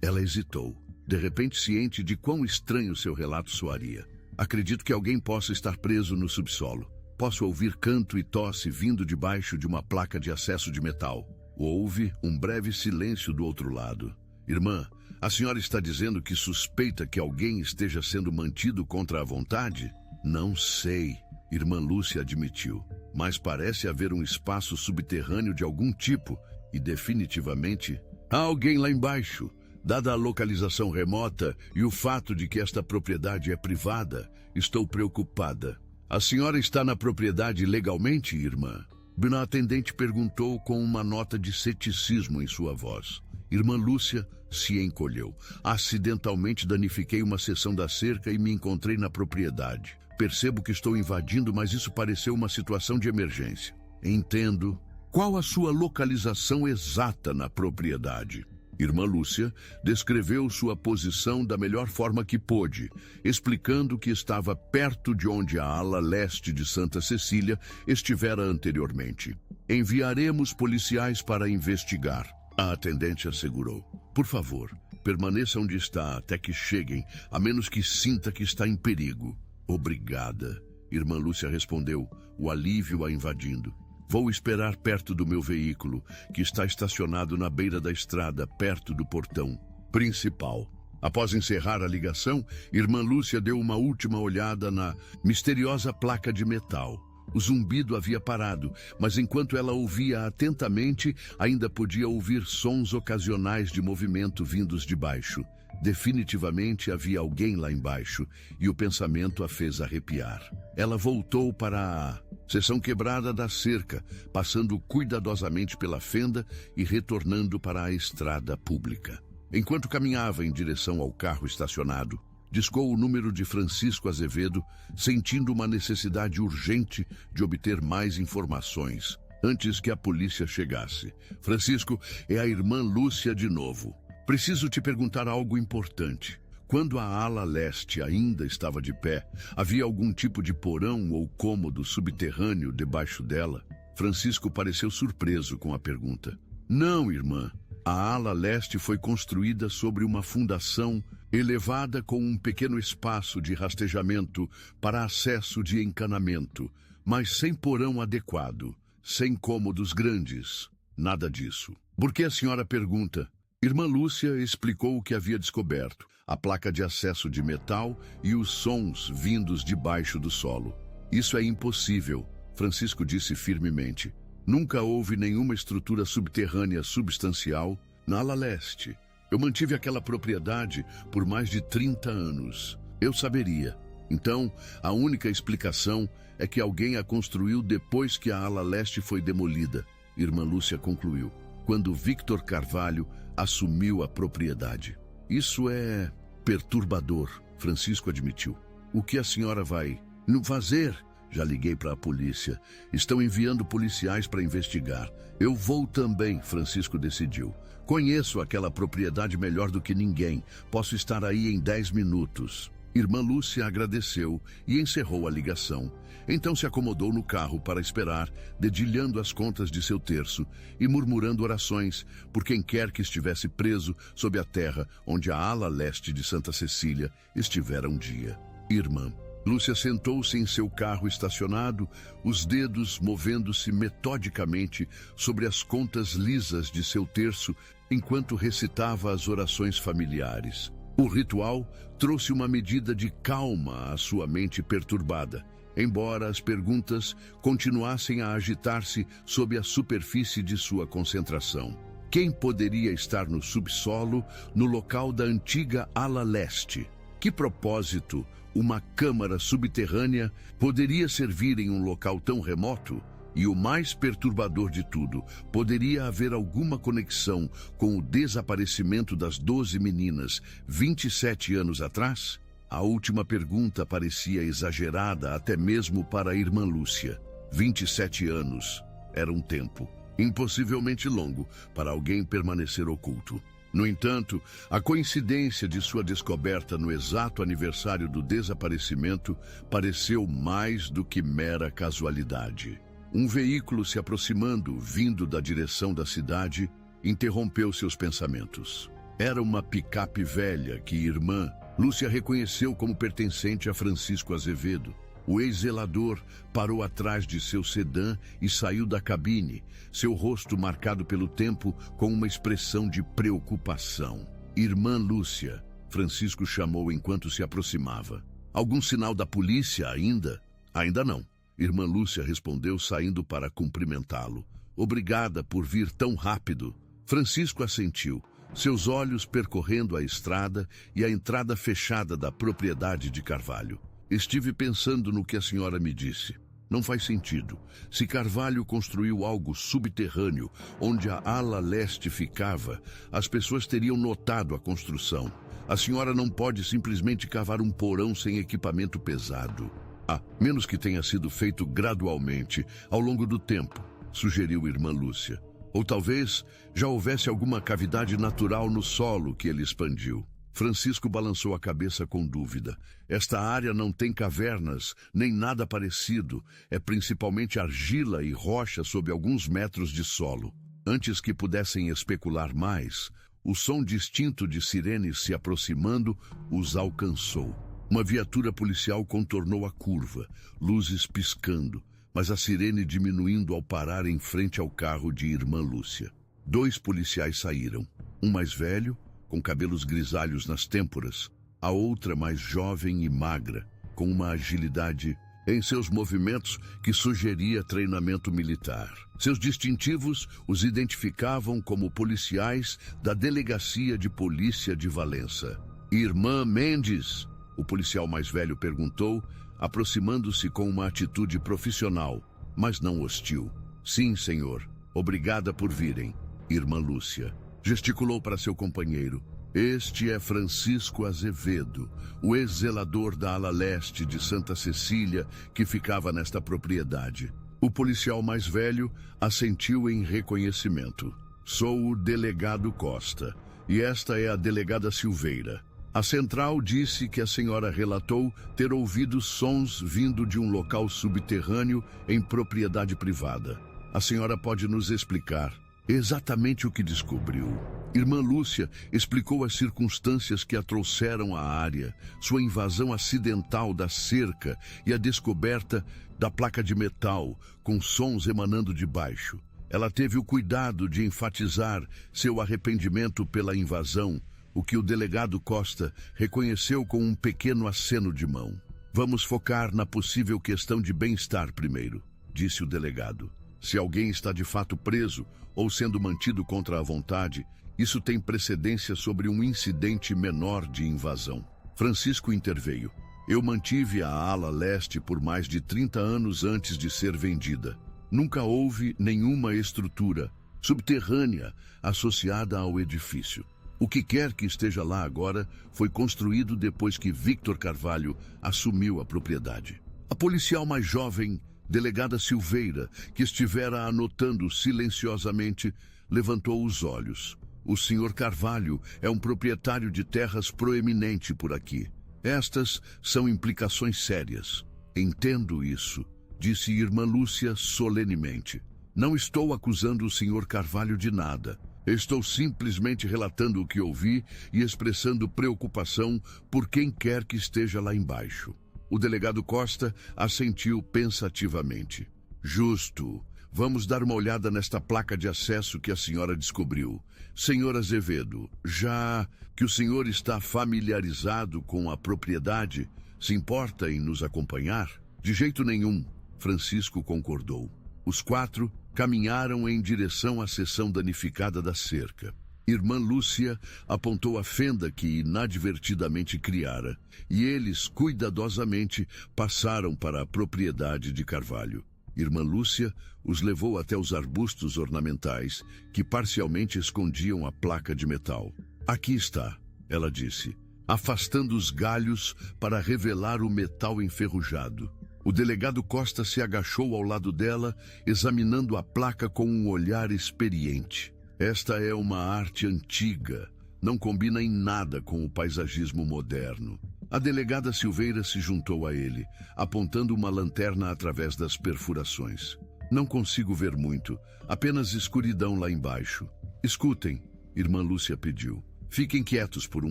Ela hesitou, de repente ciente de quão estranho seu relato soaria. Acredito que alguém possa estar preso no subsolo. Posso ouvir canto e tosse vindo debaixo de uma placa de acesso de metal. Houve um breve silêncio do outro lado. Irmã, a senhora está dizendo que suspeita que alguém esteja sendo mantido contra a vontade? Não sei, Irmã Lúcia admitiu. Mas parece haver um espaço subterrâneo de algum tipo e definitivamente há alguém lá embaixo. Dada a localização remota e o fato de que esta propriedade é privada, estou preocupada. A senhora está na propriedade legalmente, irmã? A atendente perguntou com uma nota de ceticismo em sua voz. Irmã Lúcia se encolheu. Acidentalmente danifiquei uma seção da cerca e me encontrei na propriedade. Percebo que estou invadindo, mas isso pareceu uma situação de emergência. Entendo. Qual a sua localização exata na propriedade? Irmã Lúcia descreveu sua posição da melhor forma que pôde, explicando que estava perto de onde a ala leste de Santa Cecília estivera anteriormente. Enviaremos policiais para investigar, a atendente assegurou. Por favor, permaneça onde está até que cheguem, a menos que sinta que está em perigo. Obrigada, Irmã Lúcia respondeu, o alívio a invadindo. Vou esperar perto do meu veículo, que está estacionado na beira da estrada, perto do portão principal. Após encerrar a ligação, Irmã Lúcia deu uma última olhada na misteriosa placa de metal. O zumbido havia parado, mas enquanto ela ouvia atentamente, ainda podia ouvir sons ocasionais de movimento vindos de baixo. Definitivamente havia alguém lá embaixo, e o pensamento a fez arrepiar. Ela voltou para a seção quebrada da cerca, passando cuidadosamente pela fenda e retornando para a estrada pública. Enquanto caminhava em direção ao carro estacionado, discou o número de Francisco Azevedo, sentindo uma necessidade urgente de obter mais informações, antes que a polícia chegasse. Francisco, é a irmã Lúcia de novo. Preciso te perguntar algo importante. Quando a ala leste ainda estava de pé, havia algum tipo de porão ou cômodo subterrâneo debaixo dela? Francisco pareceu surpreso com a pergunta. Não, irmã. A ala leste foi construída sobre uma fundação elevada com um pequeno espaço de rastejamento para acesso de encanamento, mas sem porão adequado, sem cômodos grandes. Nada disso. Por que a senhora pergunta? Irmã Lúcia explicou o que havia descoberto, a placa de acesso de metal e os sons vindos debaixo do solo. Isso é impossível, Francisco disse firmemente. Nunca houve nenhuma estrutura subterrânea substancial na ala leste. Eu mantive aquela propriedade por mais de 30 anos. Eu saberia. Então, a única explicação é que alguém a construiu depois que a ala leste foi demolida, Irmã Lúcia concluiu, quando Victor Carvalho assumiu a propriedade. Isso é perturbador, Francisco admitiu. O que a senhora vai fazer? Já liguei para a polícia. Estão enviando policiais para investigar. Eu vou também, Francisco decidiu. Conheço aquela propriedade melhor do que ninguém. Posso estar aí em 10 minutos. Irmã Lúcia agradeceu e encerrou a ligação. Então se acomodou no carro para esperar, dedilhando as contas de seu terço e murmurando orações por quem quer que estivesse preso sob a terra onde a ala leste de Santa Cecília estivera um dia. Irmã Lúcia sentou-se em seu carro estacionado, os dedos movendo-se metodicamente sobre as contas lisas de seu terço enquanto recitava as orações familiares. O ritual trouxe uma medida de calma à sua mente perturbada, embora as perguntas continuassem a agitar-se sob a superfície de sua concentração. Quem poderia estar no subsolo, no local da antiga ala leste? Que propósito uma câmara subterrânea poderia servir em um local tão remoto? E o mais perturbador de tudo, poderia haver alguma conexão com o desaparecimento das 12 meninas 27 anos atrás? A última pergunta parecia exagerada até mesmo para a irmã Lúcia. 27 anos era um tempo impossivelmente longo para alguém permanecer oculto. No entanto, a coincidência de sua descoberta no exato aniversário do desaparecimento pareceu mais do que mera casualidade. Um veículo se aproximando, vindo da direção da cidade, interrompeu seus pensamentos. Era uma picape velha que irmã Lúcia reconheceu como pertencente a Francisco Azevedo. O ex-zelador parou atrás de seu sedã e saiu da cabine, seu rosto marcado pelo tempo com uma expressão de preocupação. Irmã Lúcia, Francisco chamou enquanto se aproximava. Algum sinal da polícia ainda? Ainda não. Irmã Lúcia respondeu saindo para cumprimentá-lo. Obrigada por vir tão rápido. Francisco assentiu, seus olhos percorrendo a estrada e a entrada fechada da propriedade de Carvalho. Estive pensando no que a senhora me disse. Não faz sentido. Se Carvalho construiu algo subterrâneo, onde a ala leste ficava, as pessoas teriam notado a construção. A senhora não pode simplesmente cavar um porão sem equipamento pesado. A menos que tenha sido feito gradualmente, ao longo do tempo, sugeriu irmã Lúcia. Ou talvez já houvesse alguma cavidade natural no solo que ele expandiu. Francisco balançou a cabeça com dúvida. Esta área não tem cavernas, nem nada parecido. É principalmente argila e rocha sob alguns metros de solo. Antes que pudessem especular mais, o som distinto de sirenes se aproximando os alcançou. Uma viatura policial contornou a curva, luzes piscando, mas a sirene diminuindo ao parar em frente ao carro de irmã Lúcia. 2 policiais saíram, um mais velho, com cabelos grisalhos nas têmporas, a outra mais jovem e magra, com uma agilidade em seus movimentos que sugeria treinamento militar. Seus distintivos os identificavam como policiais da Delegacia de Polícia de Valença. Irmã Mendes, o policial mais velho perguntou, aproximando-se com uma atitude profissional, mas não hostil. Sim, senhor. Obrigada por virem. Irmã Lúcia gesticulou para seu companheiro. Este é Francisco Azevedo, o ex-zelador da ala leste de Santa Cecília que ficava nesta propriedade. O policial mais velho assentiu em reconhecimento. Sou o delegado Costa, e esta é a delegada Silveira. A central disse que a senhora relatou ter ouvido sons vindo de um local subterrâneo em propriedade privada. A senhora pode nos explicar exatamente o que descobriu. Irmã Lúcia explicou as circunstâncias que a trouxeram à área, sua invasão acidental da cerca e a descoberta da placa de metal, com sons emanando de baixo. Ela teve o cuidado de enfatizar seu arrependimento pela invasão, o que o delegado Costa reconheceu com um pequeno aceno de mão. Vamos focar na possível questão de bem-estar primeiro, disse o delegado. Se alguém está de fato preso ou sendo mantido contra a vontade, isso tem precedência sobre um incidente menor de invasão. Francisco interveio. Eu mantive a ala leste por mais de 30 anos antes de ser vendida. Nunca houve nenhuma estrutura subterrânea associada ao edifício. O que quer que esteja lá agora foi construído depois que Victor Carvalho assumiu a propriedade. A policial mais jovem, delegada Silveira, que estivera anotando silenciosamente, levantou os olhos. O senhor Carvalho é um proprietário de terras proeminente por aqui. Estas são implicações sérias. Entendo isso, disse irmã Lúcia solenemente. Não estou acusando o senhor Carvalho de nada. Estou simplesmente relatando o que ouvi e expressando preocupação por quem quer que esteja lá embaixo. O delegado Costa assentiu pensativamente. Justo. Vamos dar uma olhada nesta placa de acesso que a senhora descobriu. Senhor Azevedo, já que o senhor está familiarizado com a propriedade, se importa em nos acompanhar? De jeito nenhum, Francisco concordou. Os 4 caminharam em direção à seção danificada da cerca. Irmã Lúcia apontou a fenda que inadvertidamente criara, e eles, cuidadosamente, passaram para a propriedade de Carvalho. Irmã Lúcia os levou até os arbustos ornamentais, que parcialmente escondiam a placa de metal. Aqui está, ela disse, afastando os galhos para revelar o metal enferrujado. O delegado Costa se agachou ao lado dela, examinando a placa com um olhar experiente. Esta é uma arte antiga, Não combina em nada com o paisagismo moderno. A delegada Silveira se juntou a ele, apontando uma lanterna através das perfurações. Não consigo ver muito, apenas escuridão lá embaixo. Escutem, irmã Lúcia pediu. Fiquem quietos por um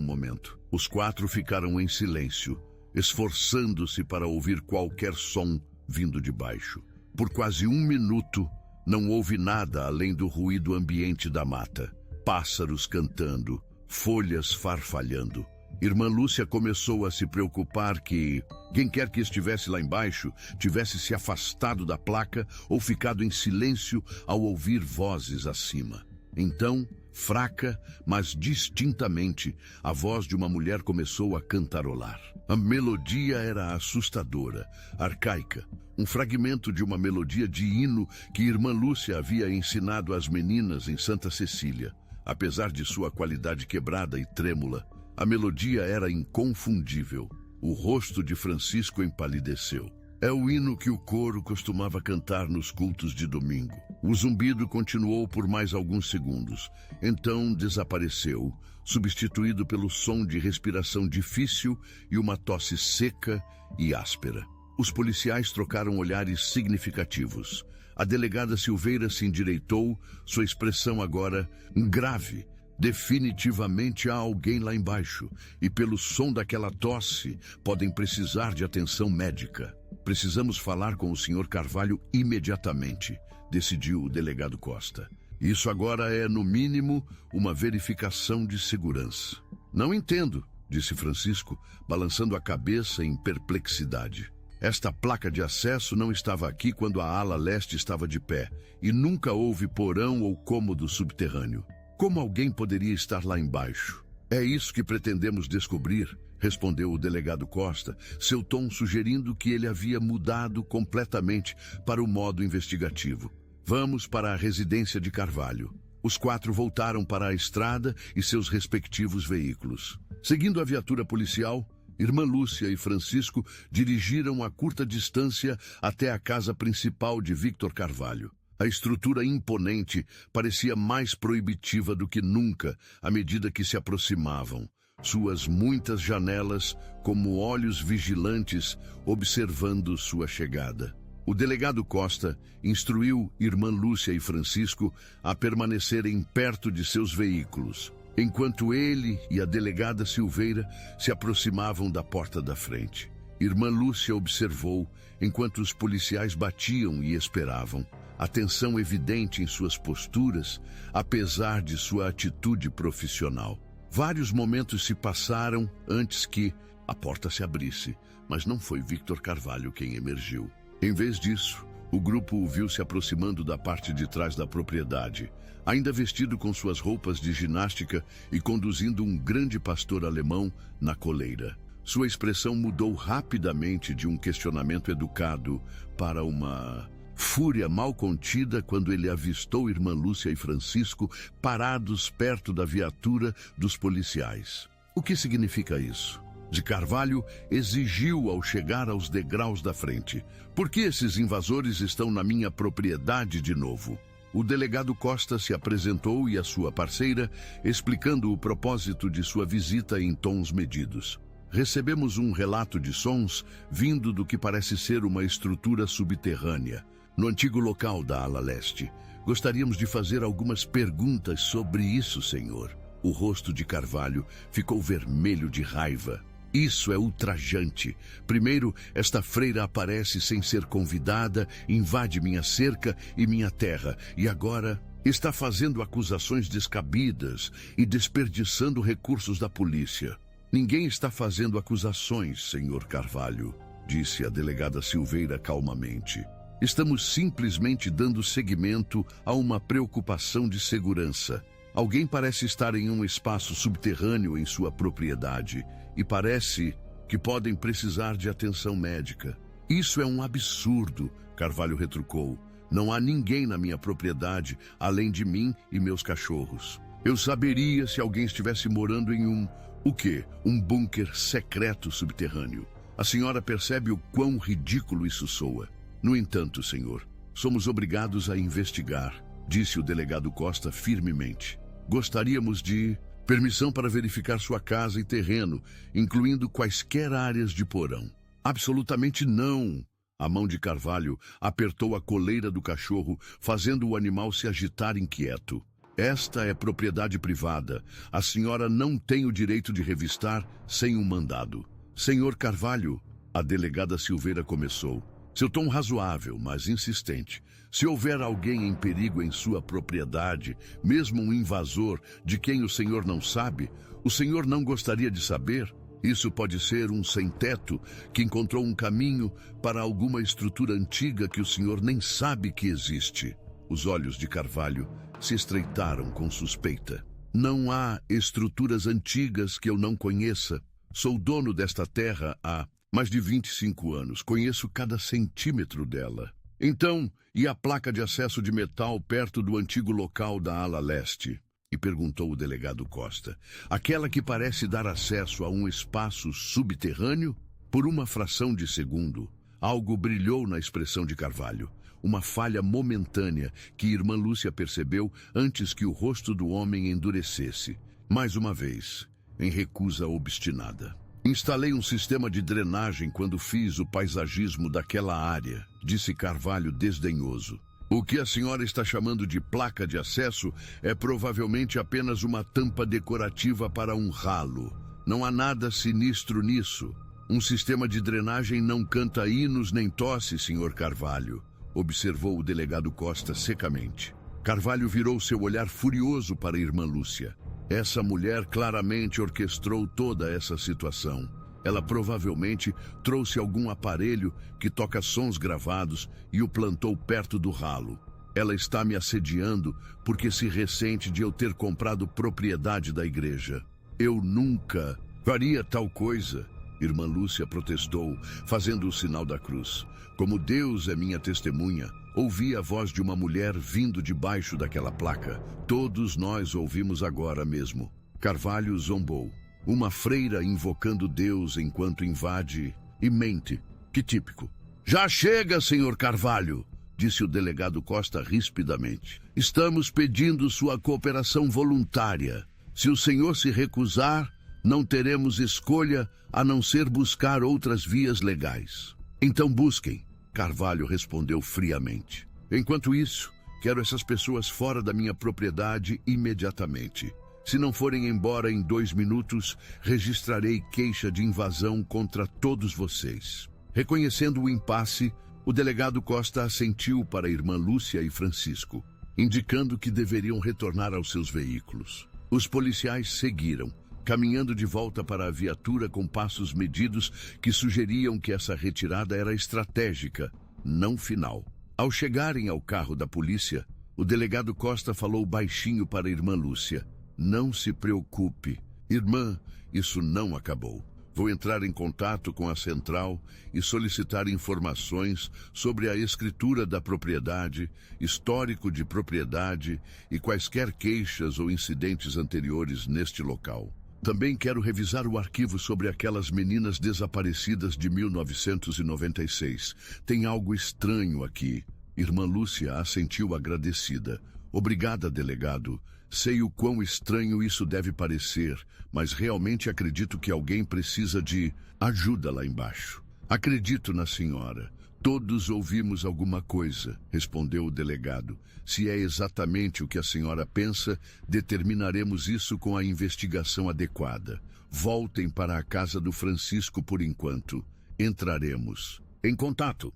momento. Os 4 ficaram em silêncio, esforçando-se para ouvir qualquer som vindo de baixo. Por quase 1 minuto, não houve nada além do ruído ambiente da mata. Pássaros cantando, folhas farfalhando. Irmã Lúcia começou a se preocupar que quem quer que estivesse lá embaixo tivesse se afastado da placa ou ficado em silêncio ao ouvir vozes acima. Então, fraca, mas distintamente, a voz de uma mulher começou a cantarolar. A melodia era assustadora, arcaica, um fragmento de uma melodia de hino que irmã Lúcia havia ensinado às meninas em Santa Cecília. Apesar de sua qualidade quebrada e trêmula, a melodia era inconfundível. O rosto de Francisco empalideceu. É o hino que o coro costumava cantar nos cultos de domingo. O zumbido continuou por mais alguns segundos. Então desapareceu, substituído pelo som de respiração difícil e uma tosse seca e áspera. Os policiais trocaram olhares significativos. A delegada Silveira se endireitou, sua expressão agora grave. Definitivamente há alguém lá embaixo, e pelo som daquela tosse, podem precisar de atenção médica. Precisamos falar com o Sr. Carvalho imediatamente, decidiu o delegado Costa. Isso agora é, no mínimo, uma verificação de segurança. Não entendo, disse Francisco, balançando a cabeça em perplexidade. Esta placa de acesso não estava aqui quando a ala leste estava de pé, e nunca houve porão ou cômodo subterrâneo. Como alguém poderia estar lá embaixo? É isso que pretendemos descobrir, respondeu o delegado Costa, seu tom sugerindo que ele havia mudado completamente para o modo investigativo. Vamos para a residência de Carvalho. Os 4 voltaram para a estrada e seus respectivos veículos. Seguindo a viatura policial, irmã Lúcia e Francisco dirigiram a curta distância até a casa principal de Victor Carvalho. A estrutura imponente parecia mais proibitiva do que nunca à medida que se aproximavam. Suas muitas janelas como olhos vigilantes observando sua chegada. O delegado Costa instruiu irmã Lúcia e Francisco a permanecerem perto de seus veículos, enquanto ele e a delegada Silveira se aproximavam da porta da frente. Irmã Lúcia observou enquanto os policiais batiam e esperavam. A tensão evidente em suas posturas, apesar de sua atitude profissional. Vários momentos se passaram antes que a porta se abrisse, mas não foi Victor Carvalho quem emergiu. Em vez disso, o grupo o viu se aproximando da parte de trás da propriedade, ainda vestido com suas roupas de ginástica e conduzindo um grande pastor alemão na coleira. Sua expressão mudou rapidamente de um questionamento educado para uma fúria mal contida quando ele avistou irmã Lúcia e Francisco parados perto da viatura dos policiais. O que significa isso? De Carvalho exigiu ao chegar aos degraus da frente. Por que esses invasores estão na minha propriedade de novo? O delegado Costa se apresentou e a sua parceira, explicando o propósito de sua visita em tons medidos. Recebemos um relato de sons vindo do que parece ser uma estrutura subterrânea, no antigo local da ala leste. Gostaríamos de fazer algumas perguntas sobre isso, senhor. O rosto de Carvalho ficou vermelho de raiva. Isso é ultrajante. Primeiro, esta freira aparece sem ser convidada, invade minha cerca e minha terra, e agora está fazendo acusações descabidas e desperdiçando recursos da polícia. Ninguém está fazendo acusações, senhor Carvalho, disse a delegada Silveira calmamente. Estamos simplesmente dando seguimento a uma preocupação de segurança. Alguém parece estar em um espaço subterrâneo em sua propriedade e parece que podem precisar de atenção médica. Isso é um absurdo, Carvalho retrucou. Não há ninguém na minha propriedade além de mim e meus cachorros. Eu saberia se alguém estivesse morando em um bunker secreto subterrâneo. A senhora percebe o quão ridículo isso soa. No entanto, senhor, somos obrigados a investigar, disse o delegado Costa firmemente. Gostaríamos de Permissão para verificar sua casa e terreno, incluindo quaisquer áreas de porão. Absolutamente não. A mão de Carvalho apertou a coleira do cachorro, fazendo o animal se agitar inquieto. Esta é propriedade privada. A senhora não tem o direito de revistar sem um mandado. Senhor Carvalho, a delegada Silveira começou. Seu tom razoável, mas insistente. Se houver alguém em perigo em sua propriedade, mesmo um invasor de quem o senhor não sabe, o senhor não gostaria de saber? Isso pode ser um sem-teto que encontrou um caminho para alguma estrutura antiga que o senhor nem sabe que existe. Os olhos de Carvalho se estreitaram com suspeita. Não há estruturas antigas que eu não conheça. Sou dono desta terra há mais de 25 anos. Conheço cada centímetro dela. Então, e a placa de acesso de metal perto do antigo local da ala leste? E perguntou o delegado Costa. Aquela que parece dar acesso a um espaço subterrâneo? Por uma fração de segundo, algo brilhou na expressão de Carvalho. Uma falha momentânea que irmã Lúcia percebeu antes que o rosto do homem endurecesse. Mais uma vez, em recusa obstinada. Instalei um sistema de drenagem quando fiz o paisagismo daquela área, disse Carvalho desdenhoso. O que a senhora está chamando de placa de acesso é provavelmente apenas uma tampa decorativa para um ralo. Não há nada sinistro nisso. Um sistema de drenagem não canta hinos nem tosse, senhor Carvalho, observou o delegado Costa secamente. Carvalho virou seu olhar furioso para a irmã Lúcia. Essa mulher claramente orquestrou toda essa situação. Ela provavelmente trouxe algum aparelho que toca sons gravados e o plantou perto do ralo. Ela está me assediando porque se ressente de eu ter comprado propriedade da igreja. Eu nunca faria tal coisa, irmã Lúcia protestou, fazendo o sinal da cruz. Como Deus é minha testemunha, ouvi a voz de uma mulher vindo debaixo daquela placa. Todos nós ouvimos agora mesmo. Carvalho zombou. Uma freira invocando Deus enquanto invade e mente. Que típico. Já chega, senhor Carvalho, disse o delegado Costa rispidamente. Estamos pedindo sua cooperação voluntária. Se o senhor se recusar, não teremos escolha a não ser buscar outras vias legais. Então busquem, Carvalho respondeu friamente. Enquanto isso, quero essas pessoas fora da minha propriedade imediatamente. Se não forem embora em 2 minutos, registrarei queixa de invasão contra todos vocês. Reconhecendo o impasse, o delegado Costa assentiu para a irmã Lúcia e Francisco, indicando que deveriam retornar aos seus veículos. Os policiais seguiram, caminhando de volta para a viatura com passos medidos que sugeriam que essa retirada era estratégica, não final. Ao chegarem ao carro da polícia, o delegado Costa falou baixinho para a irmã Lúcia. Não se preocupe, irmã, isso não acabou. Vou entrar em contato com a central e solicitar informações sobre a escritura da propriedade, histórico de propriedade e quaisquer queixas ou incidentes anteriores neste local. Também quero revisar o arquivo sobre aquelas meninas desaparecidas de 1996. Tem algo estranho aqui. Irmã Lúcia assentiu agradecida. Obrigada, delegado. Sei o quão estranho isso deve parecer, mas realmente acredito que alguém precisa de ajuda lá embaixo. Acredito na senhora. Todos ouvimos alguma coisa, respondeu o delegado. Se é exatamente o que a senhora pensa, determinaremos isso com a investigação adequada. Voltem para a casa do Francisco por enquanto. Entraremos em contato.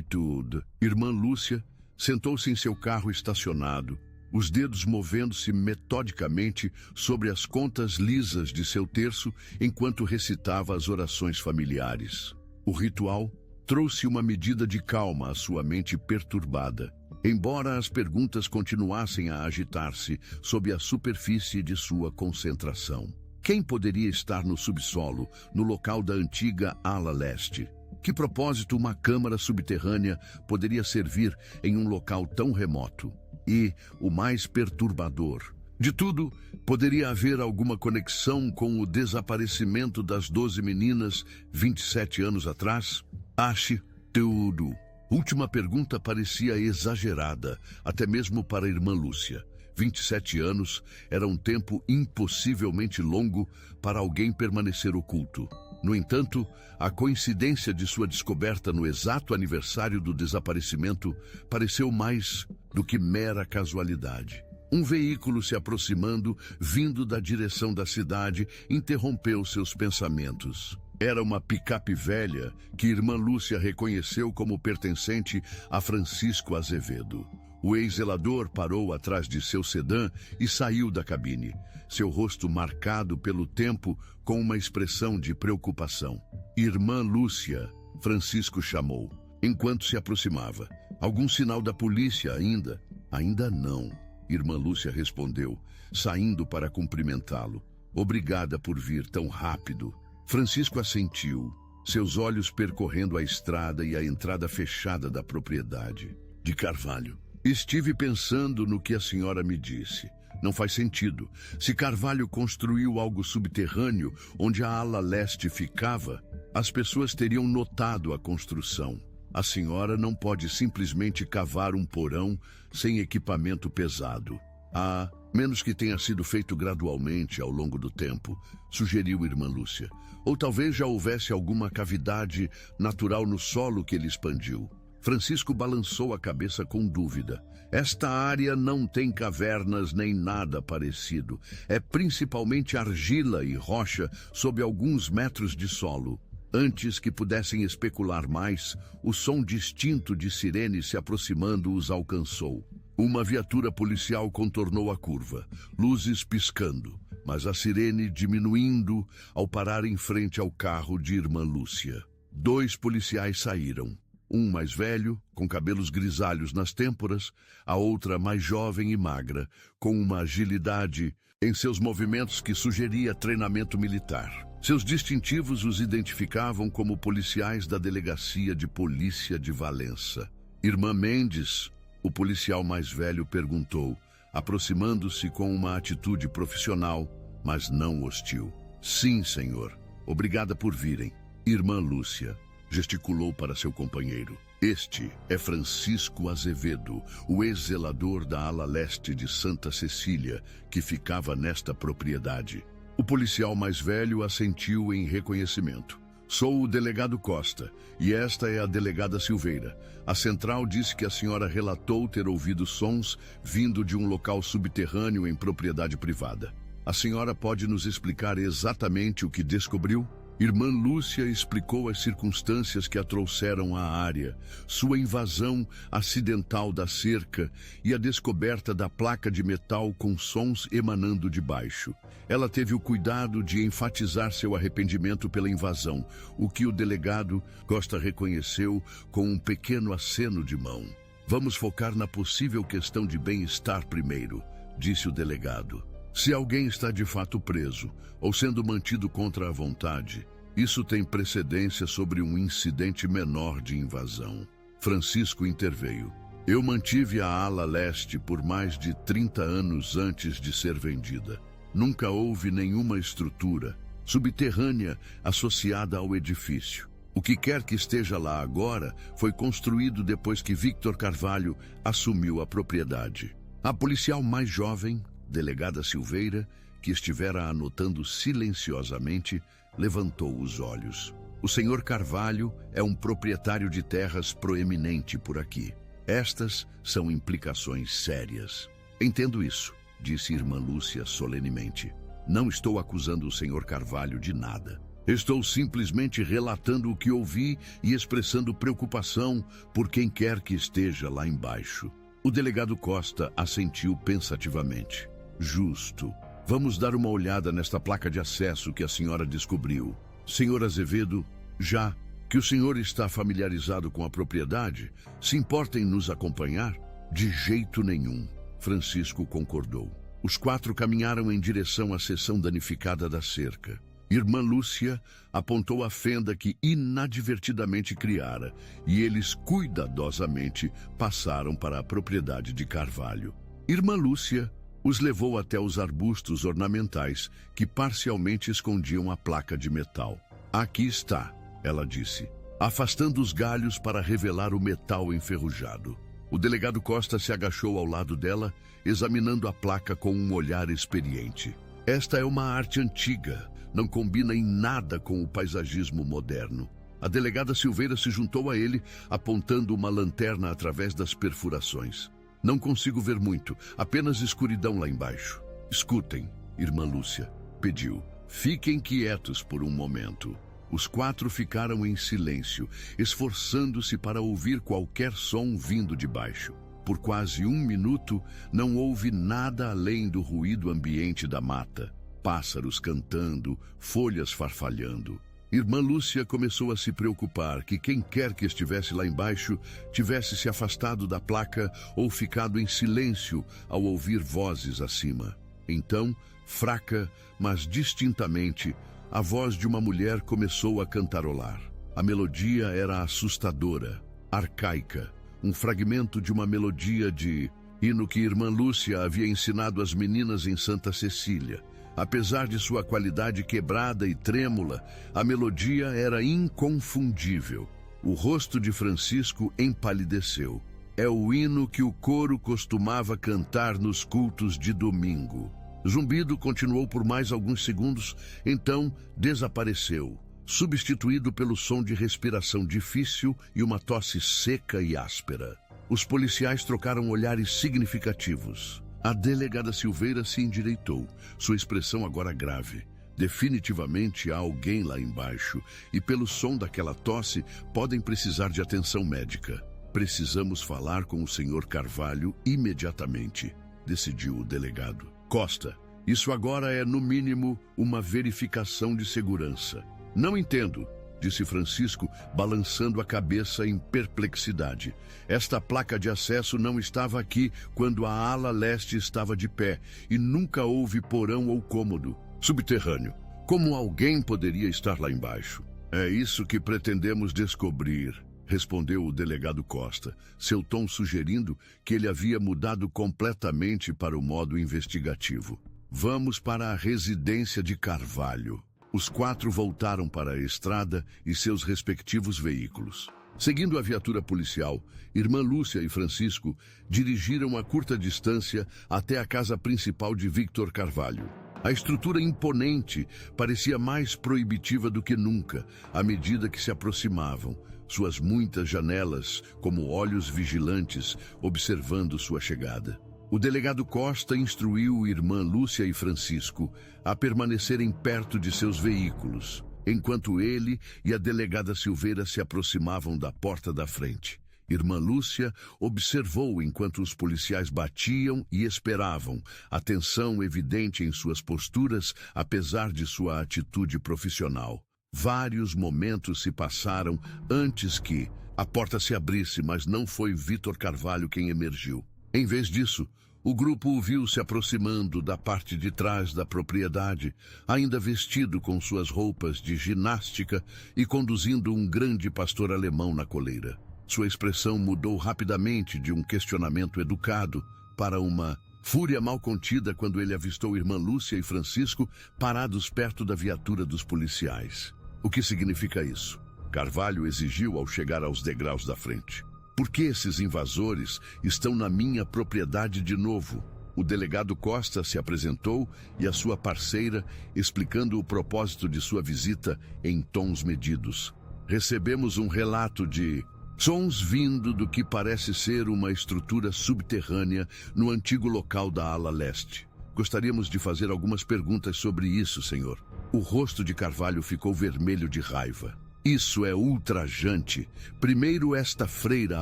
Tudo. Irmã Lúcia sentou-se em seu carro estacionado, os dedos movendo-se metodicamente sobre as contas lisas de seu terço enquanto recitava as orações familiares. O ritual trouxe uma medida de calma à sua mente perturbada, embora as perguntas continuassem a agitar-se sob a superfície de sua concentração. Quem poderia estar no subsolo, no local da antiga ala leste? Que propósito uma câmara subterrânea poderia servir em um local tão remoto? E, o mais perturbador de tudo, poderia haver alguma conexão com o desaparecimento das 12 meninas 27 anos atrás? Ache tudo. Última pergunta parecia exagerada, até mesmo para a irmã Lúcia. 27 anos era um tempo impossivelmente longo para alguém permanecer oculto. No entanto, a coincidência de sua descoberta no exato aniversário do desaparecimento pareceu mais do que mera casualidade. Um veículo se aproximando, vindo da direção da cidade, interrompeu seus pensamentos. Era uma picape velha que irmã Lúcia reconheceu como pertencente a Francisco Azevedo. O ex-zelador parou atrás de seu sedã e saiu da cabine, seu rosto marcado pelo tempo com uma expressão de preocupação. Irmã Lúcia, Francisco chamou, enquanto se aproximava. Algum sinal da polícia ainda? Ainda não, irmã Lúcia respondeu, saindo para cumprimentá-lo. Obrigada por vir tão rápido. Francisco assentiu, seus olhos percorrendo a estrada e a entrada fechada da propriedade. De Carvalho. Estive pensando no que a senhora me disse. Não faz sentido. Se Carvalho construiu algo subterrâneo onde a ala leste ficava, as pessoas teriam notado a construção. A senhora não pode simplesmente cavar um porão sem equipamento pesado. A menos que tenha sido feito gradualmente ao longo do tempo, sugeriu irmã Lúcia. Ou talvez já houvesse alguma cavidade natural no solo que ele expandiu. Francisco balançou a cabeça com dúvida. Esta área não tem cavernas nem nada parecido. É principalmente argila e rocha sob alguns metros de solo. Antes que pudessem especular mais, o som distinto de sirene se aproximando os alcançou. Uma viatura policial contornou a curva, luzes piscando, mas a sirene diminuindo ao parar em frente ao carro de irmã Lúcia. 2 policiais saíram. Um mais velho, com cabelos grisalhos nas têmporas, a outra mais jovem e magra, com uma agilidade em seus movimentos que sugeria treinamento militar. Seus distintivos os identificavam como policiais da Delegacia de Polícia de Valença. Irmã Mendes, o policial mais velho perguntou, aproximando-se com uma atitude profissional, mas não hostil. Sim, senhor. Obrigada por virem. Irmã Lúcia gesticulou para seu companheiro. Este é Francisco Azevedo, o ex-zelador da ala leste de Santa Cecília, que ficava nesta propriedade. O policial mais velho assentiu em reconhecimento. Sou o delegado Costa, e esta é a delegada Silveira. A central disse que a senhora relatou ter ouvido sons vindo de um local subterrâneo em propriedade privada. A senhora pode nos explicar exatamente o que descobriu? Irmã Lúcia explicou as circunstâncias que a trouxeram à área, sua invasão acidental da cerca e a descoberta da placa de metal com sons emanando de baixo. Ela teve o cuidado de enfatizar seu arrependimento pela invasão, o que o delegado Costa reconheceu com um pequeno aceno de mão. Vamos focar na possível questão de bem-estar primeiro, disse o delegado. Se alguém está de fato preso ou sendo mantido contra a vontade, isso tem precedência sobre um incidente menor de invasão. Francisco interveio. Eu mantive a ala leste por mais de 30 anos antes de ser vendida. Nunca houve nenhuma estrutura subterrânea associada ao edifício. O que quer que esteja lá agora foi construído depois que Victor Carvalho assumiu a propriedade. A policial mais jovem, delegada Silveira, que estivera anotando silenciosamente, levantou os olhos. O senhor Carvalho é um proprietário de terras proeminente por aqui. Estas são implicações sérias. Entendo isso, disse irmã Lúcia solenemente. Não estou acusando o senhor Carvalho de nada. Estou simplesmente relatando o que ouvi e expressando preocupação por quem quer que esteja lá embaixo. O delegado Costa assentiu pensativamente. Justo. Vamos dar uma olhada nesta placa de acesso que a senhora descobriu. Senhor Azevedo, já que o senhor está familiarizado com a propriedade, se importa em nos acompanhar? De jeito nenhum, Francisco concordou. Os 4 caminharam em direção à seção danificada da cerca. Irmã Lúcia apontou a fenda que inadvertidamente criara, e eles cuidadosamente passaram para a propriedade de Carvalho. Irmã Lúcia os levou até os arbustos ornamentais que parcialmente escondiam a placa de metal. Aqui está, ela disse, afastando os galhos para revelar o metal enferrujado. O delegado Costa se agachou ao lado dela, examinando a placa com um olhar experiente. Esta é uma arte antiga, não combina em nada com o paisagismo moderno. A delegada Silveira se juntou a ele, apontando uma lanterna através das perfurações. Não consigo ver muito, apenas escuridão lá embaixo. Escutem, irmã Lúcia, pediu. Fiquem quietos por um momento. Os 4 ficaram em silêncio, esforçando-se para ouvir qualquer som vindo de baixo. Por quase 1 minuto, não houve nada além do ruído ambiente da mata. Pássaros cantando, folhas farfalhando. Irmã Lúcia começou a se preocupar que quem quer que estivesse lá embaixo tivesse se afastado da placa ou ficado em silêncio ao ouvir vozes acima. Então, fraca, mas distintamente, a voz de uma mulher começou a cantarolar. A melodia era assustadora, arcaica, um fragmento de uma melodia de hino que irmã Lúcia havia ensinado às meninas em Santa Cecília. Apesar de sua qualidade quebrada e trêmula, a melodia era inconfundível. O rosto de Francisco empalideceu. É o hino que o coro costumava cantar nos cultos de domingo. Zumbido continuou por mais alguns segundos, então desapareceu, substituído pelo som de respiração difícil e uma tosse seca e áspera. Os policiais trocaram olhares significativos. A delegada Silveira se endireitou, sua expressão agora grave. Definitivamente há alguém lá embaixo, e pelo som daquela tosse podem precisar de atenção médica. Precisamos falar com o Sr. Carvalho imediatamente, decidiu o delegado. Costa, isso agora é, no mínimo, uma verificação de segurança. Não entendo, disse Francisco, balançando a cabeça em perplexidade. Esta placa de acesso não estava aqui quando a ala leste estava de pé, e nunca houve porão ou cômodo. Subterrâneo. Como alguém poderia estar lá embaixo? É isso que pretendemos descobrir, respondeu o delegado Costa, seu tom sugerindo que ele havia mudado completamente para o modo investigativo. Vamos para a residência de Carvalho. Os 4 voltaram para a estrada e seus respectivos veículos. Seguindo a viatura policial, irmã Lúcia e Francisco dirigiram a curta distância até a casa principal de Victor Carvalho. A estrutura imponente parecia mais proibitiva do que nunca, à medida que se aproximavam, suas muitas janelas como olhos vigilantes observando sua chegada. O delegado Costa instruiu irmã Lúcia e Francisco a permanecerem perto de seus veículos, enquanto ele e a delegada Silveira se aproximavam da porta da frente. Irmã Lúcia observou enquanto os policiais batiam e esperavam, a tensão evidente em suas posturas, apesar de sua atitude profissional. Vários momentos se passaram antes que a porta se abrisse, mas não foi Victor Carvalho quem emergiu. Em vez disso, o grupo o viu se aproximando da parte de trás da propriedade, ainda vestido com suas roupas de ginástica e conduzindo um grande pastor alemão na coleira. Sua expressão mudou rapidamente de um questionamento educado para uma fúria mal contida quando ele avistou irmã Lúcia e Francisco parados perto da viatura dos policiais. O que significa isso? Carvalho exigiu ao chegar aos degraus da frente. Por que esses invasores estão na minha propriedade de novo? O delegado Costa se apresentou e a sua parceira, explicando o propósito de sua visita em tons medidos. Recebemos um relato de sons vindo do que parece ser uma estrutura subterrânea no antigo local da ala leste. Gostaríamos de fazer algumas perguntas sobre isso, senhor. O rosto de Carvalho ficou vermelho de raiva. Isso é ultrajante. Primeiro esta freira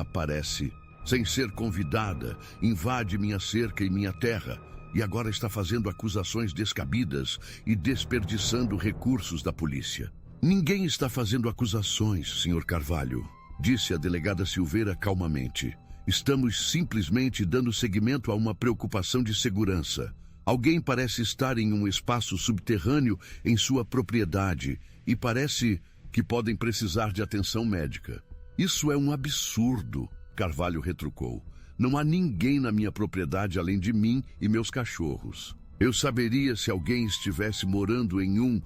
aparece, sem ser convidada, invade minha cerca e minha terra, e agora está fazendo acusações descabidas e desperdiçando recursos da polícia. Ninguém está fazendo acusações, senhor Carvalho, disse a delegada Silveira calmamente. Estamos simplesmente dando seguimento a uma preocupação de segurança. Alguém parece estar em um espaço subterrâneo em sua propriedade e parece que podem precisar de atenção médica. Isso é um absurdo, Carvalho retrucou. Não há ninguém na minha propriedade além de mim e meus cachorros. Eu saberia se alguém estivesse morando em um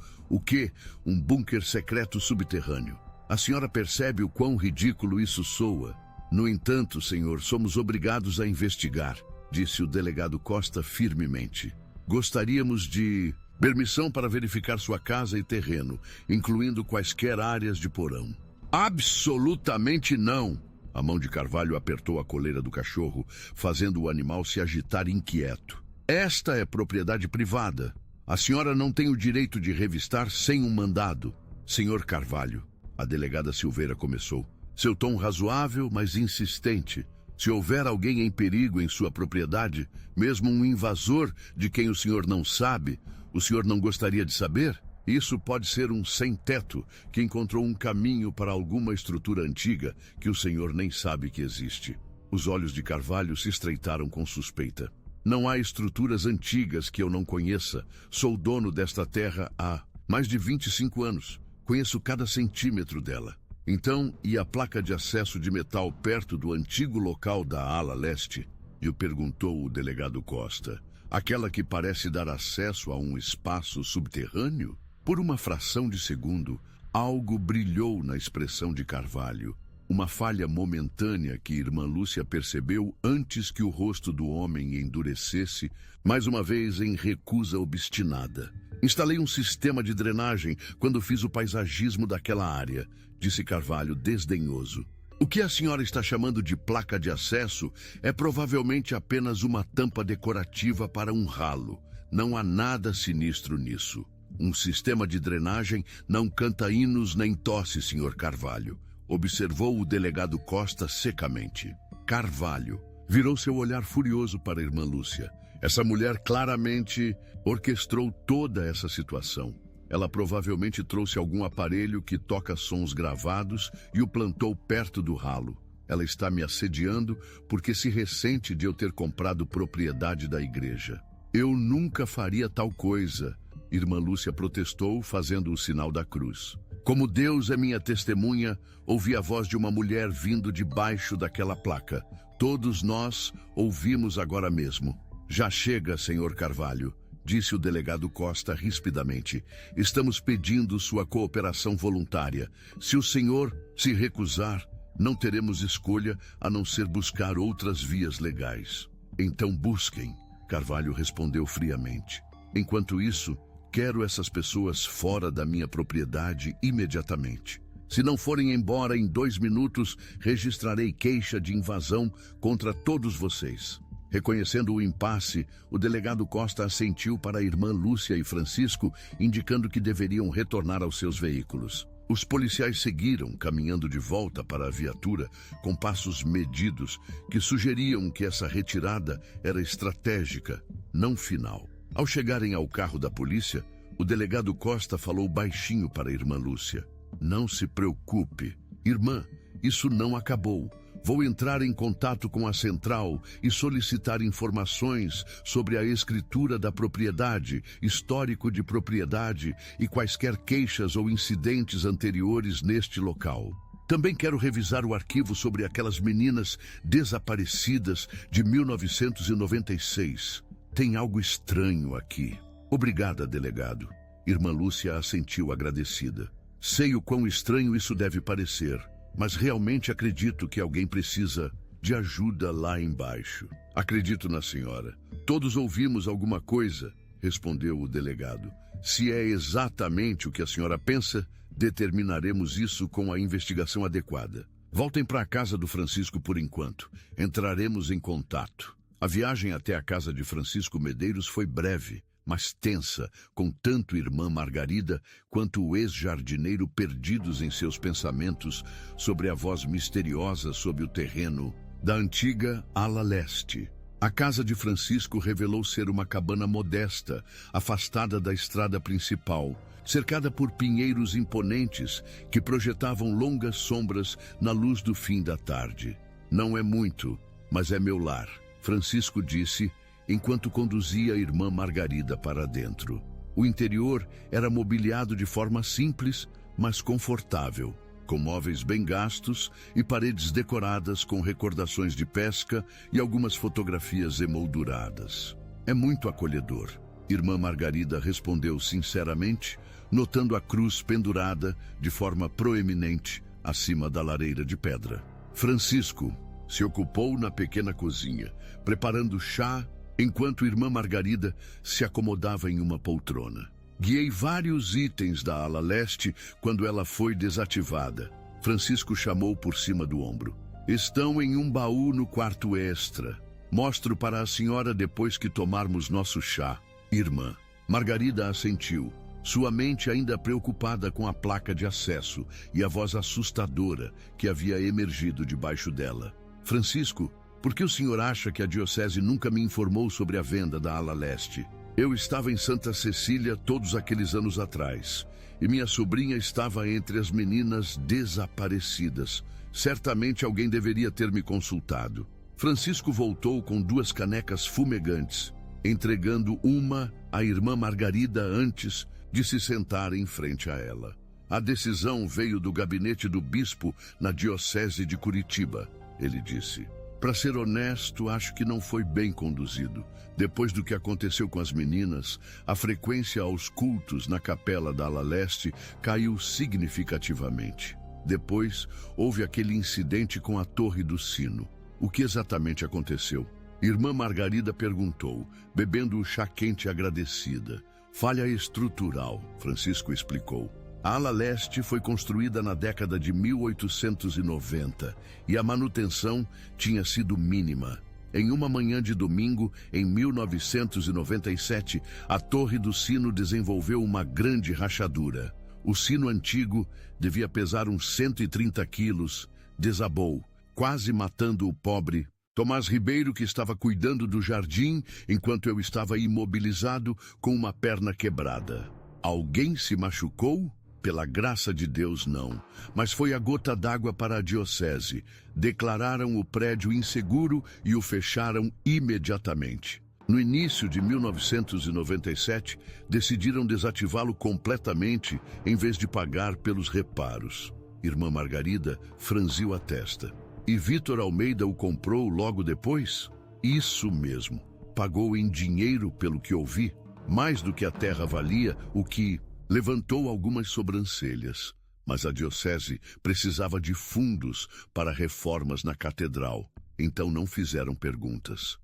bunker secreto subterrâneo. A senhora percebe o quão ridículo isso soa? No entanto, senhor, somos obrigados a investigar, disse o delegado Costa firmemente. Gostaríamos de permissão para verificar sua casa e terreno, incluindo quaisquer áreas de porão. Absolutamente não! A mão de Carvalho apertou a coleira do cachorro, fazendo o animal se agitar inquieto. Esta é propriedade privada. A senhora não tem o direito de revistar sem um mandado. Senhor Carvalho, a delegada Silveira começou. Seu tom razoável, mas insistente. Se houver alguém em perigo em sua propriedade, mesmo um invasor de quem o senhor não sabe, o senhor não gostaria de saber? Isso pode ser um sem-teto que encontrou um caminho para alguma estrutura antiga que o senhor nem sabe que existe. Os olhos de Carvalho se estreitaram com suspeita. Não há estruturas antigas que eu não conheça. Sou dono desta terra há mais de 25 anos. Conheço cada centímetro dela. Então, e a placa de acesso de metal perto do antigo local da ala leste? Eu perguntou o delegado Costa. Aquela que parece dar acesso a um espaço subterrâneo? Por uma fração de segundo, algo brilhou na expressão de Carvalho. Uma falha momentânea que irmã Lúcia percebeu antes que o rosto do homem endurecesse, mais uma vez em recusa obstinada. Instalei um sistema de drenagem quando fiz o paisagismo daquela área, disse Carvalho desdenhoso. O que a senhora está chamando de placa de acesso é provavelmente apenas uma tampa decorativa para um ralo. Não há nada sinistro nisso. Um sistema de drenagem não canta hinos nem tosse, senhor Carvalho, observou o delegado Costa secamente. Carvalho virou seu olhar furioso para a irmã Lúcia. Essa mulher claramente orquestrou toda essa situação. Ela provavelmente trouxe algum aparelho que toca sons gravados e o plantou perto do ralo. Ela está me assediando porque se ressente de eu ter comprado propriedade da igreja. Eu nunca faria tal coisa, irmã Lúcia protestou, fazendo o sinal da cruz. Como Deus é minha testemunha, ouvi a voz de uma mulher vindo debaixo daquela placa. Todos nós ouvimos agora mesmo. Já chega, senhor Carvalho, disse o delegado Costa rispidamente. Estamos pedindo sua cooperação voluntária. Se o senhor se recusar, não teremos escolha a não ser buscar outras vias legais. Então busquem, Carvalho respondeu friamente. Enquanto isso, quero essas pessoas fora da minha propriedade imediatamente. Se não forem embora em 2 minutos, registrarei queixa de invasão contra todos vocês. Reconhecendo o impasse, o delegado Costa assentiu para a irmã Lúcia e Francisco, indicando que deveriam retornar aos seus veículos. Os policiais seguiram, caminhando de volta para a viatura, com passos medidos, que sugeriam que essa retirada era estratégica, não final. Ao chegarem ao carro da polícia, o delegado Costa falou baixinho para a irmã Lúcia. Não se preocupe. Irmã, isso não acabou. Vou entrar em contato com a central e solicitar informações sobre a escritura da propriedade, histórico de propriedade e quaisquer queixas ou incidentes anteriores neste local. Também quero revisar o arquivo sobre aquelas meninas desaparecidas de 1996. Tem algo estranho aqui. Obrigada, delegado. Irmã Lúcia assentiu agradecida. Sei o quão estranho isso deve parecer, mas realmente acredito que alguém precisa de ajuda lá embaixo. Acredito na senhora. Todos ouvimos alguma coisa, respondeu o delegado. Se é exatamente o que a senhora pensa, determinaremos isso com a investigação adequada. Voltem para a casa do Francisco por enquanto. Entraremos em contato. A viagem até a casa de Francisco Medeiros foi breve, mas tensa, com tanto irmã Margarida quanto o ex-jardineiro perdidos em seus pensamentos sobre a voz misteriosa sob o terreno da antiga ala leste. A casa de Francisco revelou ser uma cabana modesta, afastada da estrada principal, cercada por pinheiros imponentes que projetavam longas sombras na luz do fim da tarde. Não é muito, mas é meu lar, Francisco disse, enquanto conduzia a irmã Margarida para dentro. O interior era mobiliado de forma simples, mas confortável, com móveis bem gastos e paredes decoradas com recordações de pesca e algumas fotografias emolduradas. É muito acolhedor. Irmã Margarida respondeu sinceramente, notando a cruz pendurada de forma proeminente acima da lareira de pedra. Francisco se ocupou na pequena cozinha, preparando chá, enquanto irmã Margarida se acomodava em uma poltrona. Guiei vários itens da ala leste quando ela foi desativada. Francisco chamou por cima do ombro. Estão em um baú no quarto extra. Mostro para a senhora depois que tomarmos nosso chá, irmã. Margarida assentiu, sua mente ainda preocupada com a placa de acesso e a voz assustadora que havia emergido debaixo dela. Francisco, por que o senhor acha que a diocese nunca me informou sobre a venda da ala leste? Eu estava em Santa Cecília todos aqueles anos atrás, e minha sobrinha estava entre as meninas desaparecidas. Certamente alguém deveria ter me consultado. Francisco voltou com 2 canecas fumegantes, entregando uma à irmã Margarida antes de se sentar em frente a ela. A decisão veio do gabinete do bispo na diocese de Curitiba, ele disse. Para ser honesto, acho que não foi bem conduzido. Depois do que aconteceu com as meninas, a frequência aos cultos na capela da ala leste caiu significativamente. Depois, houve aquele incidente com a Torre do Sino. O que exatamente aconteceu? Irmã Margarida perguntou, bebendo o chá quente agradecida. Falha estrutural, Francisco explicou. A ala leste foi construída na década de 1890 e a manutenção tinha sido mínima. Em uma manhã de domingo, em 1997, a Torre do Sino desenvolveu uma grande rachadura. O sino antigo devia pesar uns 130 quilos, desabou, quase matando o pobre Tomás Ribeiro, que estava cuidando do jardim enquanto eu estava imobilizado com uma perna quebrada. Alguém se machucou? Pela graça de Deus, não. Mas foi a gota d'água para a diocese. Declararam o prédio inseguro e o fecharam imediatamente. No início de 1997, decidiram desativá-lo completamente em vez de pagar pelos reparos. Irmã Margarida franziu a testa. E Vitor Almeida o comprou logo depois? Isso mesmo. Pagou em dinheiro, pelo que ouvi, mais do que a terra valia, o que levantou algumas sobrancelhas. Mas a diocese precisava de fundos para reformas na catedral, então não fizeram perguntas.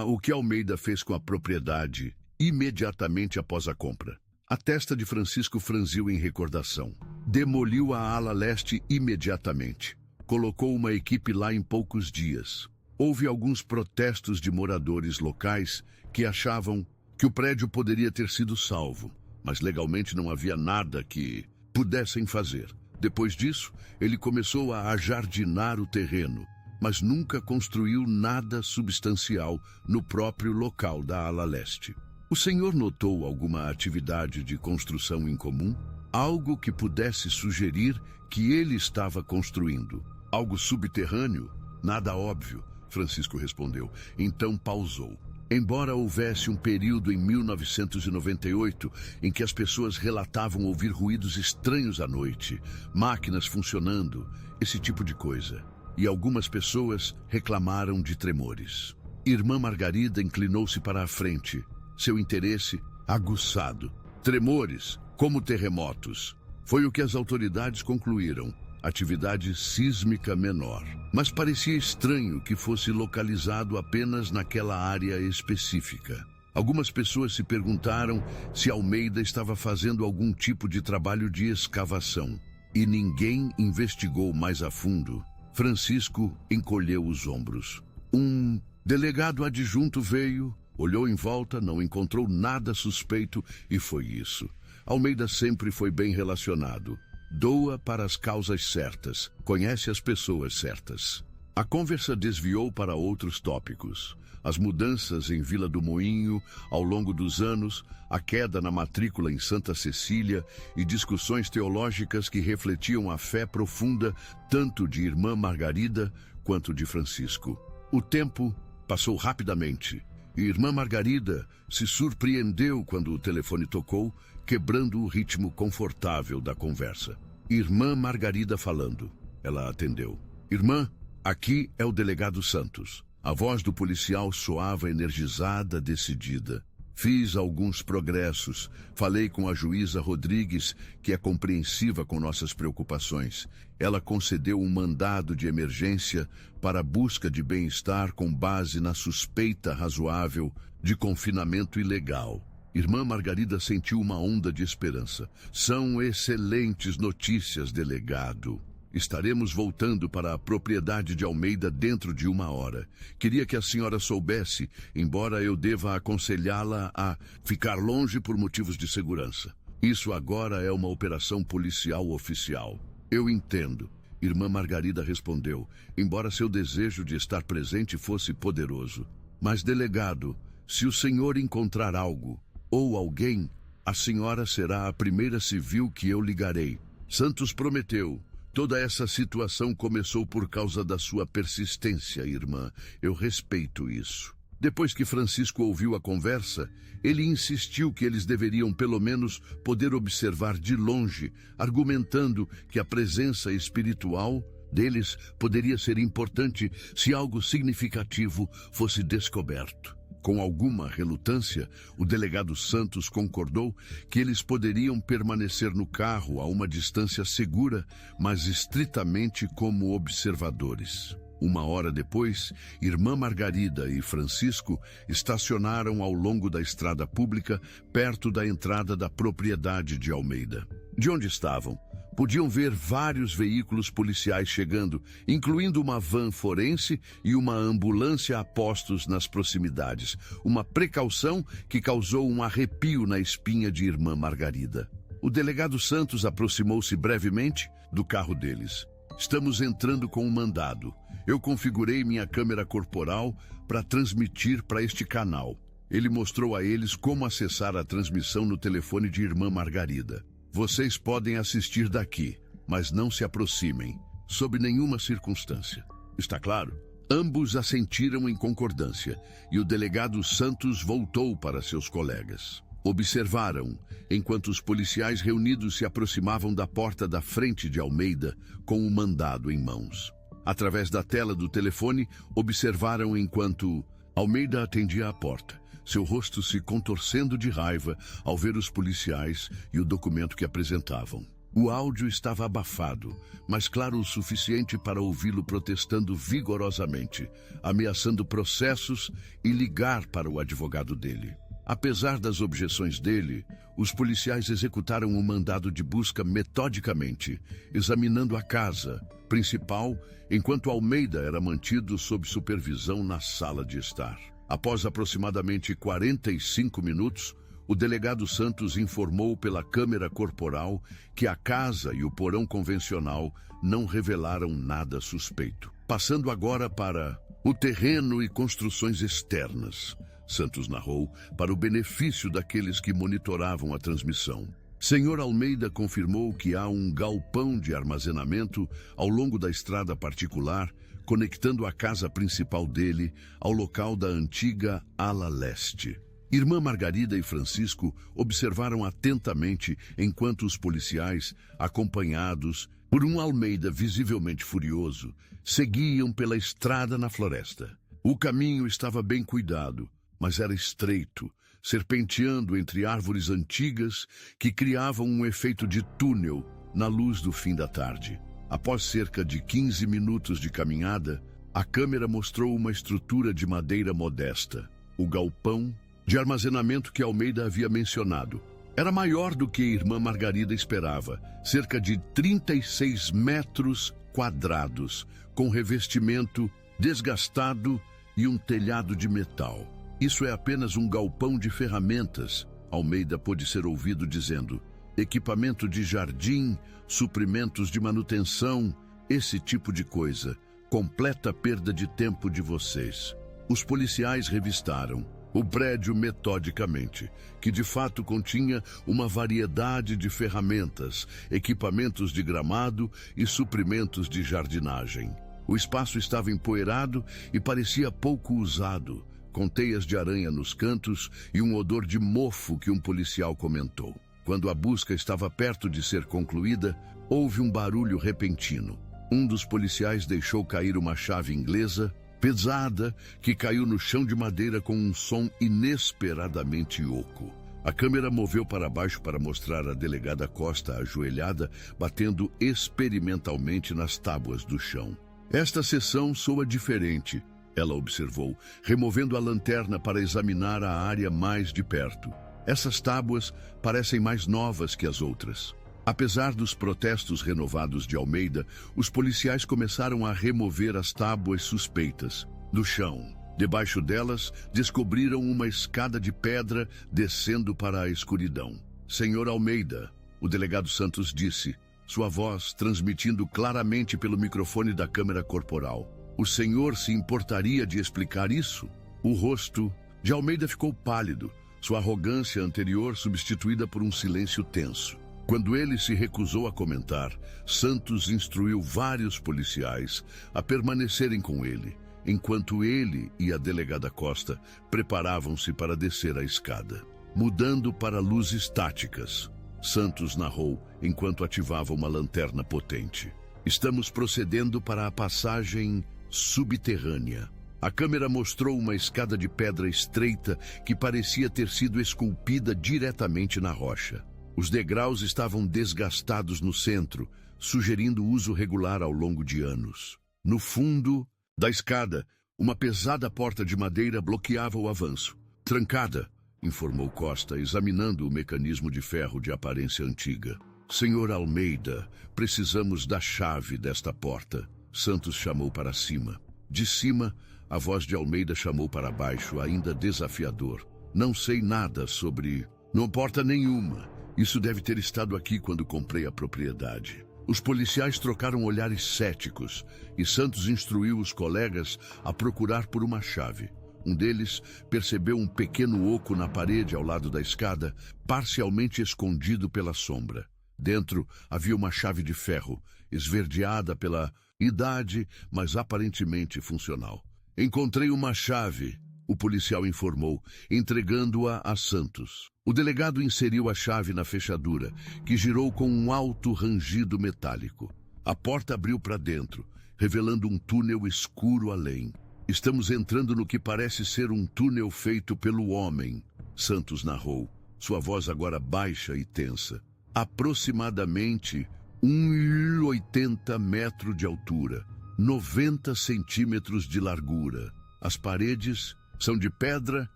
O que Almeida fez com a propriedade imediatamente após a compra? A testa de Francisco franziu em recordação. Demoliu a ala leste imediatamente. Colocou uma equipe lá em poucos dias. Houve alguns protestos de moradores locais que achavam que o prédio poderia ter sido salvo, mas legalmente não havia nada que pudessem fazer. Depois disso, ele começou a ajardinar o terreno, mas nunca construiu nada substancial no próprio local da ala leste. O senhor notou alguma atividade de construção em comum? Algo que pudesse sugerir que ele estava construindo? Algo subterrâneo? Nada óbvio, Francisco respondeu. Então pausou. Embora houvesse um período em 1998 em que as pessoas relatavam ouvir ruídos estranhos à noite, máquinas funcionando, esse tipo de coisa, e algumas pessoas reclamaram de tremores. Irmã Margarida inclinou-se para a frente, seu interesse aguçado. Tremores, como terremotos. Foi o que as autoridades concluíram. Atividade sísmica menor. Mas parecia estranho que fosse localizado apenas naquela área específica. Algumas pessoas se perguntaram se Almeida estava fazendo algum tipo de trabalho de escavação. E ninguém investigou mais a fundo. Francisco encolheu os ombros. Um delegado adjunto veio, olhou em volta, não encontrou nada suspeito e foi isso. Almeida sempre foi bem relacionado. Doa para as causas certas, conhece as pessoas certas. A conversa desviou para outros tópicos. As mudanças em Vila do Moinho ao longo dos anos, a queda na matrícula em Santa Cecília e discussões teológicas que refletiam a fé profunda tanto de irmã Margarida quanto de Francisco. O tempo passou rapidamente e irmã Margarida se surpreendeu quando o telefone tocou, quebrando o ritmo confortável da conversa. Irmã Margarida falando. Ela atendeu. Irmã, aqui é o delegado Santos. A voz do policial soava energizada, decidida. Fiz alguns progressos. Falei com a juíza Rodrigues, que é compreensiva com nossas preocupações. Ela concedeu um mandado de emergência para a busca de bem-estar com base na suspeita razoável de confinamento ilegal. Irmã Margarida sentiu uma onda de esperança. São excelentes notícias, delegado. Estaremos voltando para a propriedade de Almeida dentro de 1 hora. Queria que a senhora soubesse, embora eu deva aconselhá-la a ficar longe por motivos de segurança. Isso agora é uma operação policial oficial. Eu entendo. Irmã Margarida respondeu, embora seu desejo de estar presente fosse poderoso. Mas, delegado, se o senhor encontrar algo ou alguém, a senhora será a primeira civil que eu ligarei. Santos prometeu. Toda essa situação começou por causa da sua persistência, irmã. Eu respeito isso. Depois que Francisco ouviu a conversa, ele insistiu que eles deveriam pelo menos poder observar de longe, argumentando que a presença espiritual deles poderia ser importante se algo significativo fosse descoberto. Com alguma relutância, o delegado Santos concordou que eles poderiam permanecer no carro a uma distância segura, mas estritamente como observadores. 1 hora depois, Irmã Margarida e Francisco estacionaram ao longo da estrada pública, perto da entrada da propriedade de Almeida. De onde estavam? Podiam ver vários veículos policiais chegando, incluindo uma van forense e uma ambulância a postos nas proximidades. Uma precaução que causou um arrepio na espinha de Irmã Margarida. O delegado Santos aproximou-se brevemente do carro deles. Estamos entrando com um mandado. Eu configurei minha câmera corporal para transmitir para este canal. Ele mostrou a eles como acessar a transmissão no telefone de Irmã Margarida. Vocês podem assistir daqui, mas não se aproximem, sob nenhuma circunstância. Está claro? Ambos assentiram em concordância, e o delegado Santos voltou para seus colegas. Observaram, enquanto os policiais reunidos se aproximavam da porta da frente de Almeida, com o mandado em mãos. Através da tela do telefone, observaram enquanto Almeida atendia à porta, seu rosto se contorcendo de raiva ao ver os policiais e o documento que apresentavam. O áudio estava abafado, mas claro o suficiente para ouvi-lo protestando vigorosamente, ameaçando processos e ligar para o advogado dele. Apesar das objeções dele, os policiais executaram o mandado de busca metodicamente, examinando a casa principal, enquanto Almeida era mantido sob supervisão na sala de estar. Após aproximadamente 45 minutos, o delegado Santos informou pela câmera corporal que a casa e o porão convencional não revelaram nada suspeito. Passando agora para o terreno e construções externas, Santos narrou, para o benefício daqueles que monitoravam a transmissão. Senhor Almeida confirmou que há um galpão de armazenamento ao longo da estrada particular, conectando a casa principal dele ao local da antiga ala leste. Irmã Margarida e Francisco observaram atentamente enquanto os policiais, acompanhados por um Almeida visivelmente furioso, seguiam pela estrada na floresta. O caminho estava bem cuidado, mas era estreito, serpenteando entre árvores antigas que criavam um efeito de túnel na luz do fim da tarde. Após cerca de 15 minutos de caminhada, a câmera mostrou uma estrutura de madeira modesta, o galpão de armazenamento que Almeida havia mencionado. Era maior do que Irmã Margarida esperava, cerca de 36 metros quadrados, com revestimento desgastado e um telhado de metal. Isso é apenas um galpão de ferramentas, Almeida pôde ser ouvido dizendo. Equipamento de jardim, suprimentos de manutenção, esse tipo de coisa. Completa perda de tempo de vocês. Os policiais revistaram o prédio metodicamente, que de fato continha uma variedade de ferramentas, equipamentos de gramado e suprimentos de jardinagem. O espaço estava empoeirado e parecia pouco usado, com teias de aranha nos cantos e um odor de mofo que um policial comentou. Quando a busca estava perto de ser concluída, houve um barulho repentino. Um dos policiais deixou cair uma chave inglesa pesada, que caiu no chão de madeira com um som inesperadamente oco. A câmera moveu para baixo para mostrar a delegada Costa ajoelhada, batendo experimentalmente nas tábuas do chão. Esta sessão soa diferente, ela observou, removendo a lanterna para examinar a área mais de perto. Essas tábuas parecem mais novas que as outras. Apesar dos protestos renovados de Almeida, os policiais começaram a remover as tábuas suspeitas. Do chão, debaixo delas, descobriram uma escada de pedra descendo para a escuridão. Senhor Almeida, o delegado Santos disse, sua voz transmitindo claramente pelo microfone da câmera corporal. O senhor se importaria de explicar isso? O rosto de Almeida ficou pálido, sua arrogância anterior substituída por um silêncio tenso. Quando ele se recusou a comentar, Santos instruiu vários policiais a permanecerem com ele, enquanto ele e a delegada Costa preparavam-se para descer a escada. Mudando para luzes táticas, Santos narrou enquanto ativava uma lanterna potente. Estamos procedendo para a passagem subterrânea. A câmera mostrou uma escada de pedra estreita que parecia ter sido esculpida diretamente na rocha. Os degraus estavam desgastados no centro, sugerindo uso regular ao longo de anos. No fundo da escada, uma pesada porta de madeira bloqueava o avanço. Trancada, informou Costa, examinando o mecanismo de ferro de aparência antiga. Senhor Almeida, precisamos da chave desta porta. Santos chamou para cima. De cima, a voz de Almeida chamou para baixo, ainda desafiador. Não sei nada sobre... Não porta nenhuma. Isso deve ter estado aqui quando comprei a propriedade. Os policiais trocaram olhares céticos e Santos instruiu os colegas a procurar por uma chave. Um deles percebeu um pequeno oco na parede ao lado da escada, parcialmente escondido pela sombra. Dentro havia uma chave de ferro, esverdeada pela idade, mas aparentemente funcional. Encontrei uma chave, o policial informou, entregando-a a Santos. O delegado inseriu a chave na fechadura, que girou com um alto rangido metálico. A porta abriu para dentro, revelando um túnel escuro além. Estamos entrando no que parece ser um túnel feito pelo homem, Santos narrou, sua voz agora baixa e tensa. Aproximadamente 1,80 metros de altura, 90 centímetros de largura. As paredes são de pedra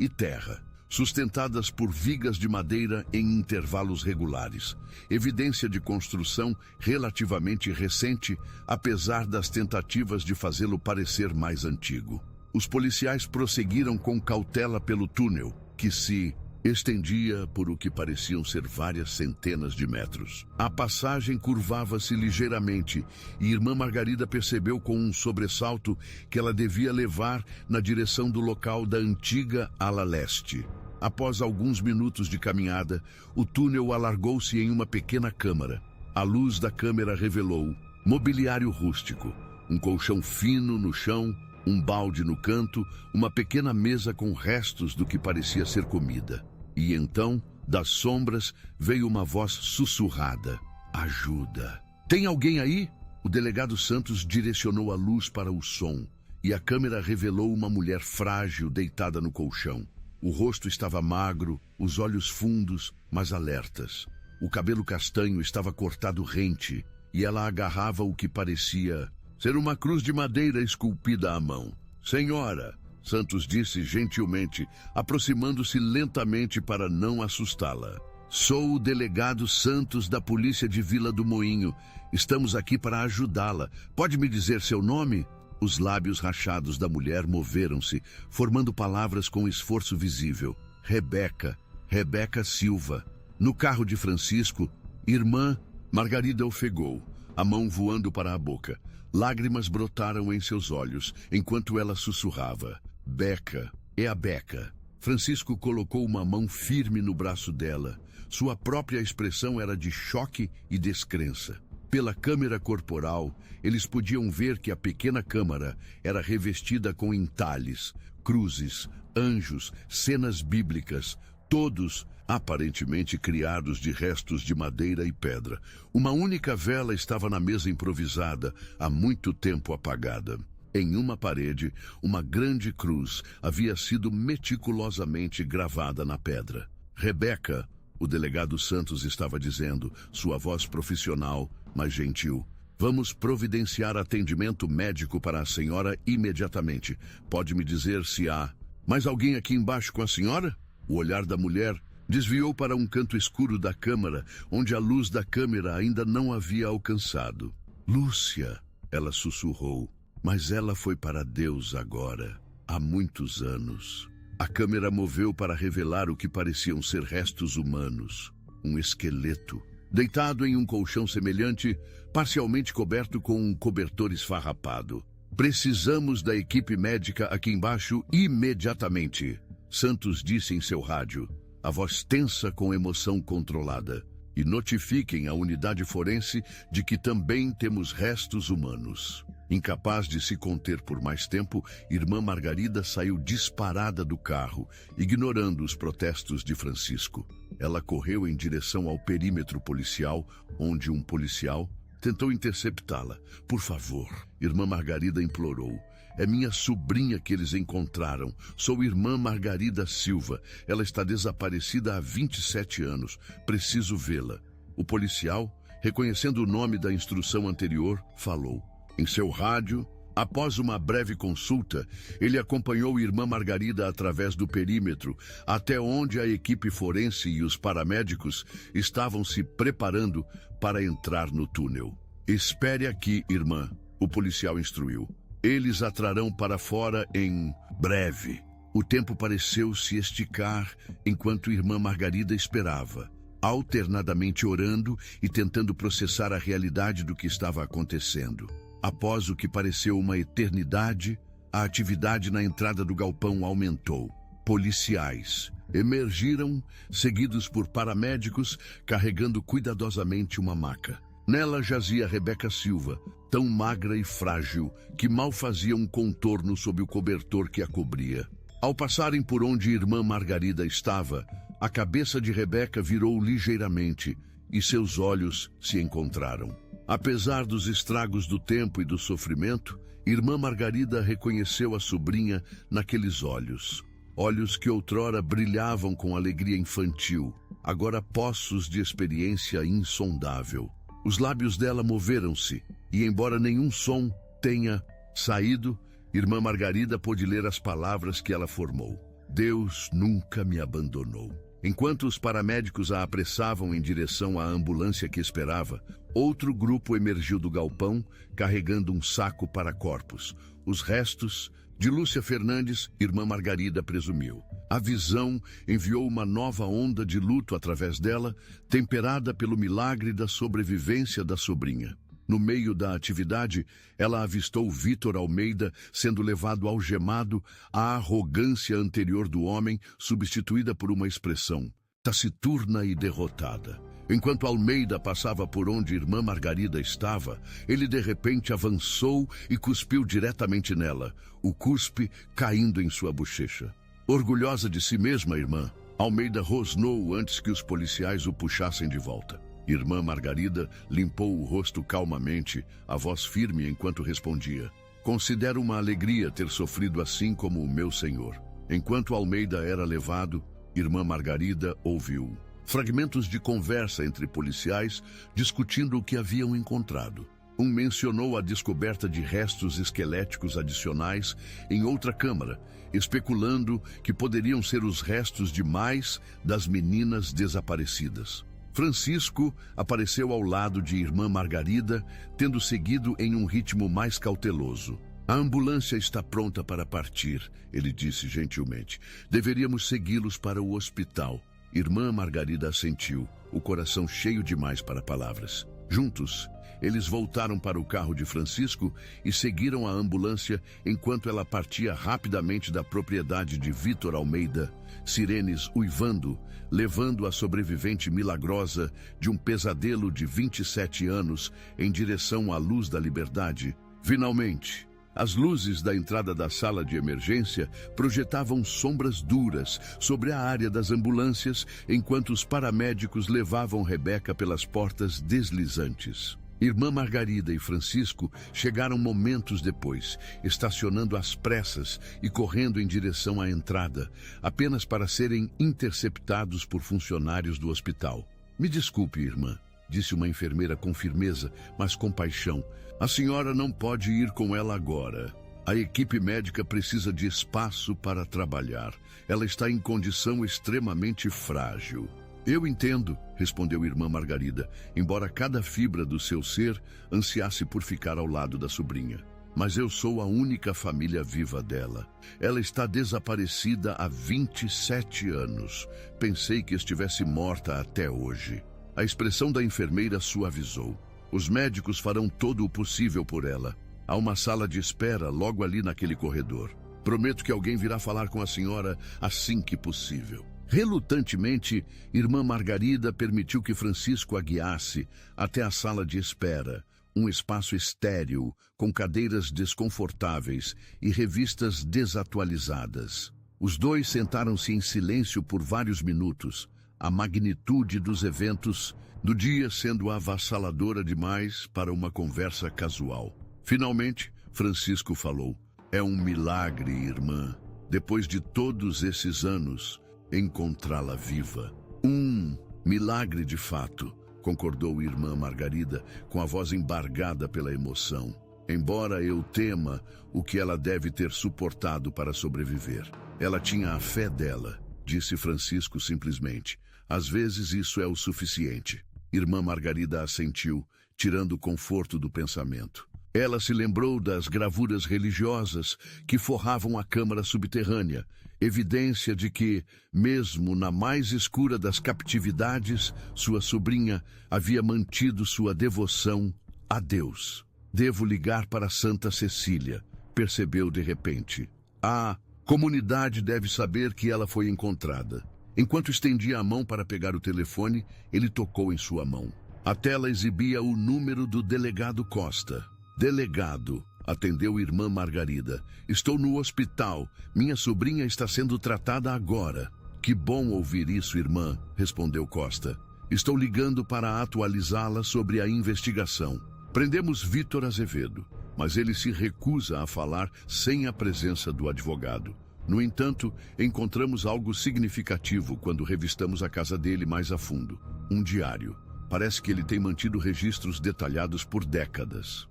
e terra, sustentadas por vigas de madeira em intervalos regulares, evidência de construção relativamente recente, apesar das tentativas de fazê-lo parecer mais antigo. Os policiais prosseguiram com cautela pelo túnel, que se estendia por o que pareciam ser várias centenas de metros. A passagem curvava-se ligeiramente e irmã Margarida percebeu com um sobressalto que ela devia levar na direção do local da antiga ala leste. Após alguns minutos de caminhada, o túnel alargou-se em uma pequena câmara. A luz da câmera revelou mobiliário rústico, um colchão fino no chão, um balde no canto, uma pequena mesa com restos do que parecia ser comida. E então, das sombras, veio uma voz sussurrada. Ajuda. Tem alguém aí? O delegado Santos direcionou a luz para o som, e a câmera revelou uma mulher frágil deitada no colchão. O rosto estava magro, os olhos fundos, mas alertas. O cabelo castanho estava cortado rente, e ela agarrava o que parecia ser uma cruz de madeira esculpida à mão. Senhora, Santos disse gentilmente, aproximando-se lentamente para não assustá-la. Sou o delegado Santos da polícia de Vila do Moinho. Estamos aqui para ajudá-la. Pode me dizer seu nome? Os lábios rachados da mulher moveram-se, formando palavras com esforço visível. Rebeca Silva. No carro de Francisco, irmã Margarida ofegou, a mão voando para a boca. Lágrimas brotaram em seus olhos, enquanto ela sussurrava. Beca, é a Beca. Francisco colocou uma mão firme no braço dela. Sua própria expressão era de choque e descrença. Pela câmera corporal, eles podiam ver que a pequena câmara era revestida com entalhes, cruzes, anjos, cenas bíblicas, todos aparentemente criados de restos de madeira e pedra. Uma única vela estava na mesa improvisada, há muito tempo apagada. Em uma parede, uma grande cruz havia sido meticulosamente gravada na pedra. Rebeca, o delegado Santos estava dizendo, sua voz profissional, mas gentil. Vamos providenciar atendimento médico para a senhora imediatamente. Pode me dizer se há mais alguém aqui embaixo com a senhora? O olhar da mulher desviou para um canto escuro da câmara, onde a luz da câmera ainda não havia alcançado. Lúcia, ela sussurrou, mas ela foi para Deus agora, há muitos anos. A câmera moveu para revelar o que pareciam ser restos humanos, um esqueleto, deitado em um colchão semelhante, parcialmente coberto com um cobertor esfarrapado. Precisamos da equipe médica aqui embaixo imediatamente, Santos disse em seu rádio, a voz tensa com emoção controlada. E notifiquem a unidade forense de que também temos restos humanos. Incapaz de se conter por mais tempo, irmã Margarida saiu disparada do carro, ignorando os protestos de Francisco. Ela correu em direção ao perímetro policial, onde um policial tentou interceptá-la. Por favor, irmã Margarida implorou. É minha sobrinha que eles encontraram. Sou irmã Margarida Silva. Ela está desaparecida há 27 anos. Preciso vê-la. O policial, reconhecendo o nome da instrução anterior, falou. Em seu rádio, após uma breve consulta, ele acompanhou irmã Margarida através do perímetro, até onde a equipe forense e os paramédicos estavam se preparando para entrar no túnel. Espere aqui, irmã, o policial instruiu. Eles a trarão para fora em breve. O tempo pareceu se esticar enquanto irmã Margarida esperava, alternadamente orando e tentando processar a realidade do que estava acontecendo. Após o que pareceu uma eternidade, a atividade na entrada do galpão aumentou. Policiais emergiram, seguidos por paramédicos, carregando cuidadosamente uma maca. Nela jazia Rebeca Silva, tão magra e frágil que mal fazia um contorno sob o cobertor que a cobria. Ao passarem por onde irmã Margarida estava, a cabeça de Rebeca virou ligeiramente e seus olhos se encontraram. Apesar dos estragos do tempo e do sofrimento, irmã Margarida reconheceu a sobrinha naqueles olhos. Olhos que outrora brilhavam com alegria infantil, agora poços de experiência insondável. Os lábios dela moveram-se, e embora nenhum som tenha saído, irmã Margarida pôde ler as palavras que ela formou. Deus nunca me abandonou. Enquanto os paramédicos a apressavam em direção à ambulância que esperava, outro grupo emergiu do galpão, carregando um saco para corpos. Os restos de Lúcia Fernandes, irmã Margarida presumiu. A visão enviou uma nova onda de luto através dela, temperada pelo milagre da sobrevivência da sobrinha. No meio da atividade, ela avistou Vitor Almeida sendo levado algemado, a arrogância anterior do homem substituída por uma expressão taciturna e derrotada. Enquanto Almeida passava por onde irmã Margarida estava, ele de repente avançou e cuspiu diretamente nela, o cuspe caindo em sua bochecha. Orgulhosa de si mesma, irmã, Almeida rosnou antes que os policiais o puxassem de volta. Irmã Margarida limpou o rosto calmamente, a voz firme enquanto respondia. Considero uma alegria ter sofrido assim como o meu senhor. Enquanto Almeida era levado, irmã Margarida ouviu fragmentos de conversa entre policiais discutindo o que haviam encontrado. Um mencionou a descoberta de restos esqueléticos adicionais em outra câmara, especulando que poderiam ser os restos de mais das meninas desaparecidas. Francisco apareceu ao lado de irmã Margarida, tendo seguido em um ritmo mais cauteloso. A ambulância está pronta para partir, ele disse gentilmente. Deveríamos segui-los para o hospital. Irmã Margarida assentiu, o coração cheio demais para palavras. Juntos, eles voltaram para o carro de Francisco e seguiram a ambulância enquanto ela partia rapidamente da propriedade de Vitor Almeida, sirenes uivando, levando a sobrevivente milagrosa de um pesadelo de 27 anos em direção à luz da liberdade. Finalmente, as luzes da entrada da sala de emergência projetavam sombras duras sobre a área das ambulâncias enquanto os paramédicos levavam Rebeca pelas portas deslizantes. Irmã Margarida e Francisco chegaram momentos depois, estacionando às pressas e correndo em direção à entrada, apenas para serem interceptados por funcionários do hospital. Me desculpe, irmã, disse uma enfermeira com firmeza, mas com paixão. A senhora não pode ir com ela agora. A equipe médica precisa de espaço para trabalhar. Ela está em condição extremamente frágil. Eu entendo, respondeu irmã Margarida, embora cada fibra do seu ser ansiasse por ficar ao lado da sobrinha. Mas eu sou a única família viva dela. Ela está desaparecida há 27 anos. Pensei que estivesse morta até hoje. A expressão da enfermeira suavizou. Os médicos farão todo o possível por ela. Há uma sala de espera logo ali naquele corredor. Prometo que alguém virá falar com a senhora assim que possível. Relutantemente, irmã Margarida permitiu que Francisco a guiasse até a sala de espera, um espaço estéril, com cadeiras desconfortáveis e revistas desatualizadas. Os dois sentaram-se em silêncio por vários minutos, a magnitude dos eventos do dia sendo avassaladora demais para uma conversa casual. Finalmente, Francisco falou: "É um milagre, irmã. Depois de todos esses anos, encontrá-la viva." Um milagre de fato, concordou irmã Margarida, com a voz embargada pela emoção. Embora eu tema o que ela deve ter suportado para sobreviver. Ela tinha a fé dela, disse Francisco simplesmente. Às vezes isso é o suficiente. Irmã Margarida assentiu, tirando o conforto do pensamento. Ela se lembrou das gravuras religiosas que forravam a câmara subterrânea, evidência de que, mesmo na mais escura das captividades, sua sobrinha havia mantido sua devoção a Deus. Devo ligar para Santa Cecília, percebeu de repente. A comunidade deve saber que ela foi encontrada. Enquanto estendia a mão para pegar o telefone, ele tocou em sua mão. A tela exibia o número do delegado Costa. "Delegado", atendeu irmã Margarida. "Estou no hospital. Minha sobrinha está sendo tratada agora." "Que bom ouvir isso, irmã", respondeu Costa. "Estou ligando para atualizá-la sobre a investigação. Prendemos Vítor Azevedo, mas ele se recusa a falar sem a presença do advogado. No entanto, encontramos algo significativo quando revistamos a casa dele mais a fundo. Um diário. Parece que ele tem mantido registros detalhados por décadas."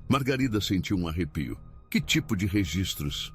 Margarida sentiu um arrepio. "Que tipo de registros?"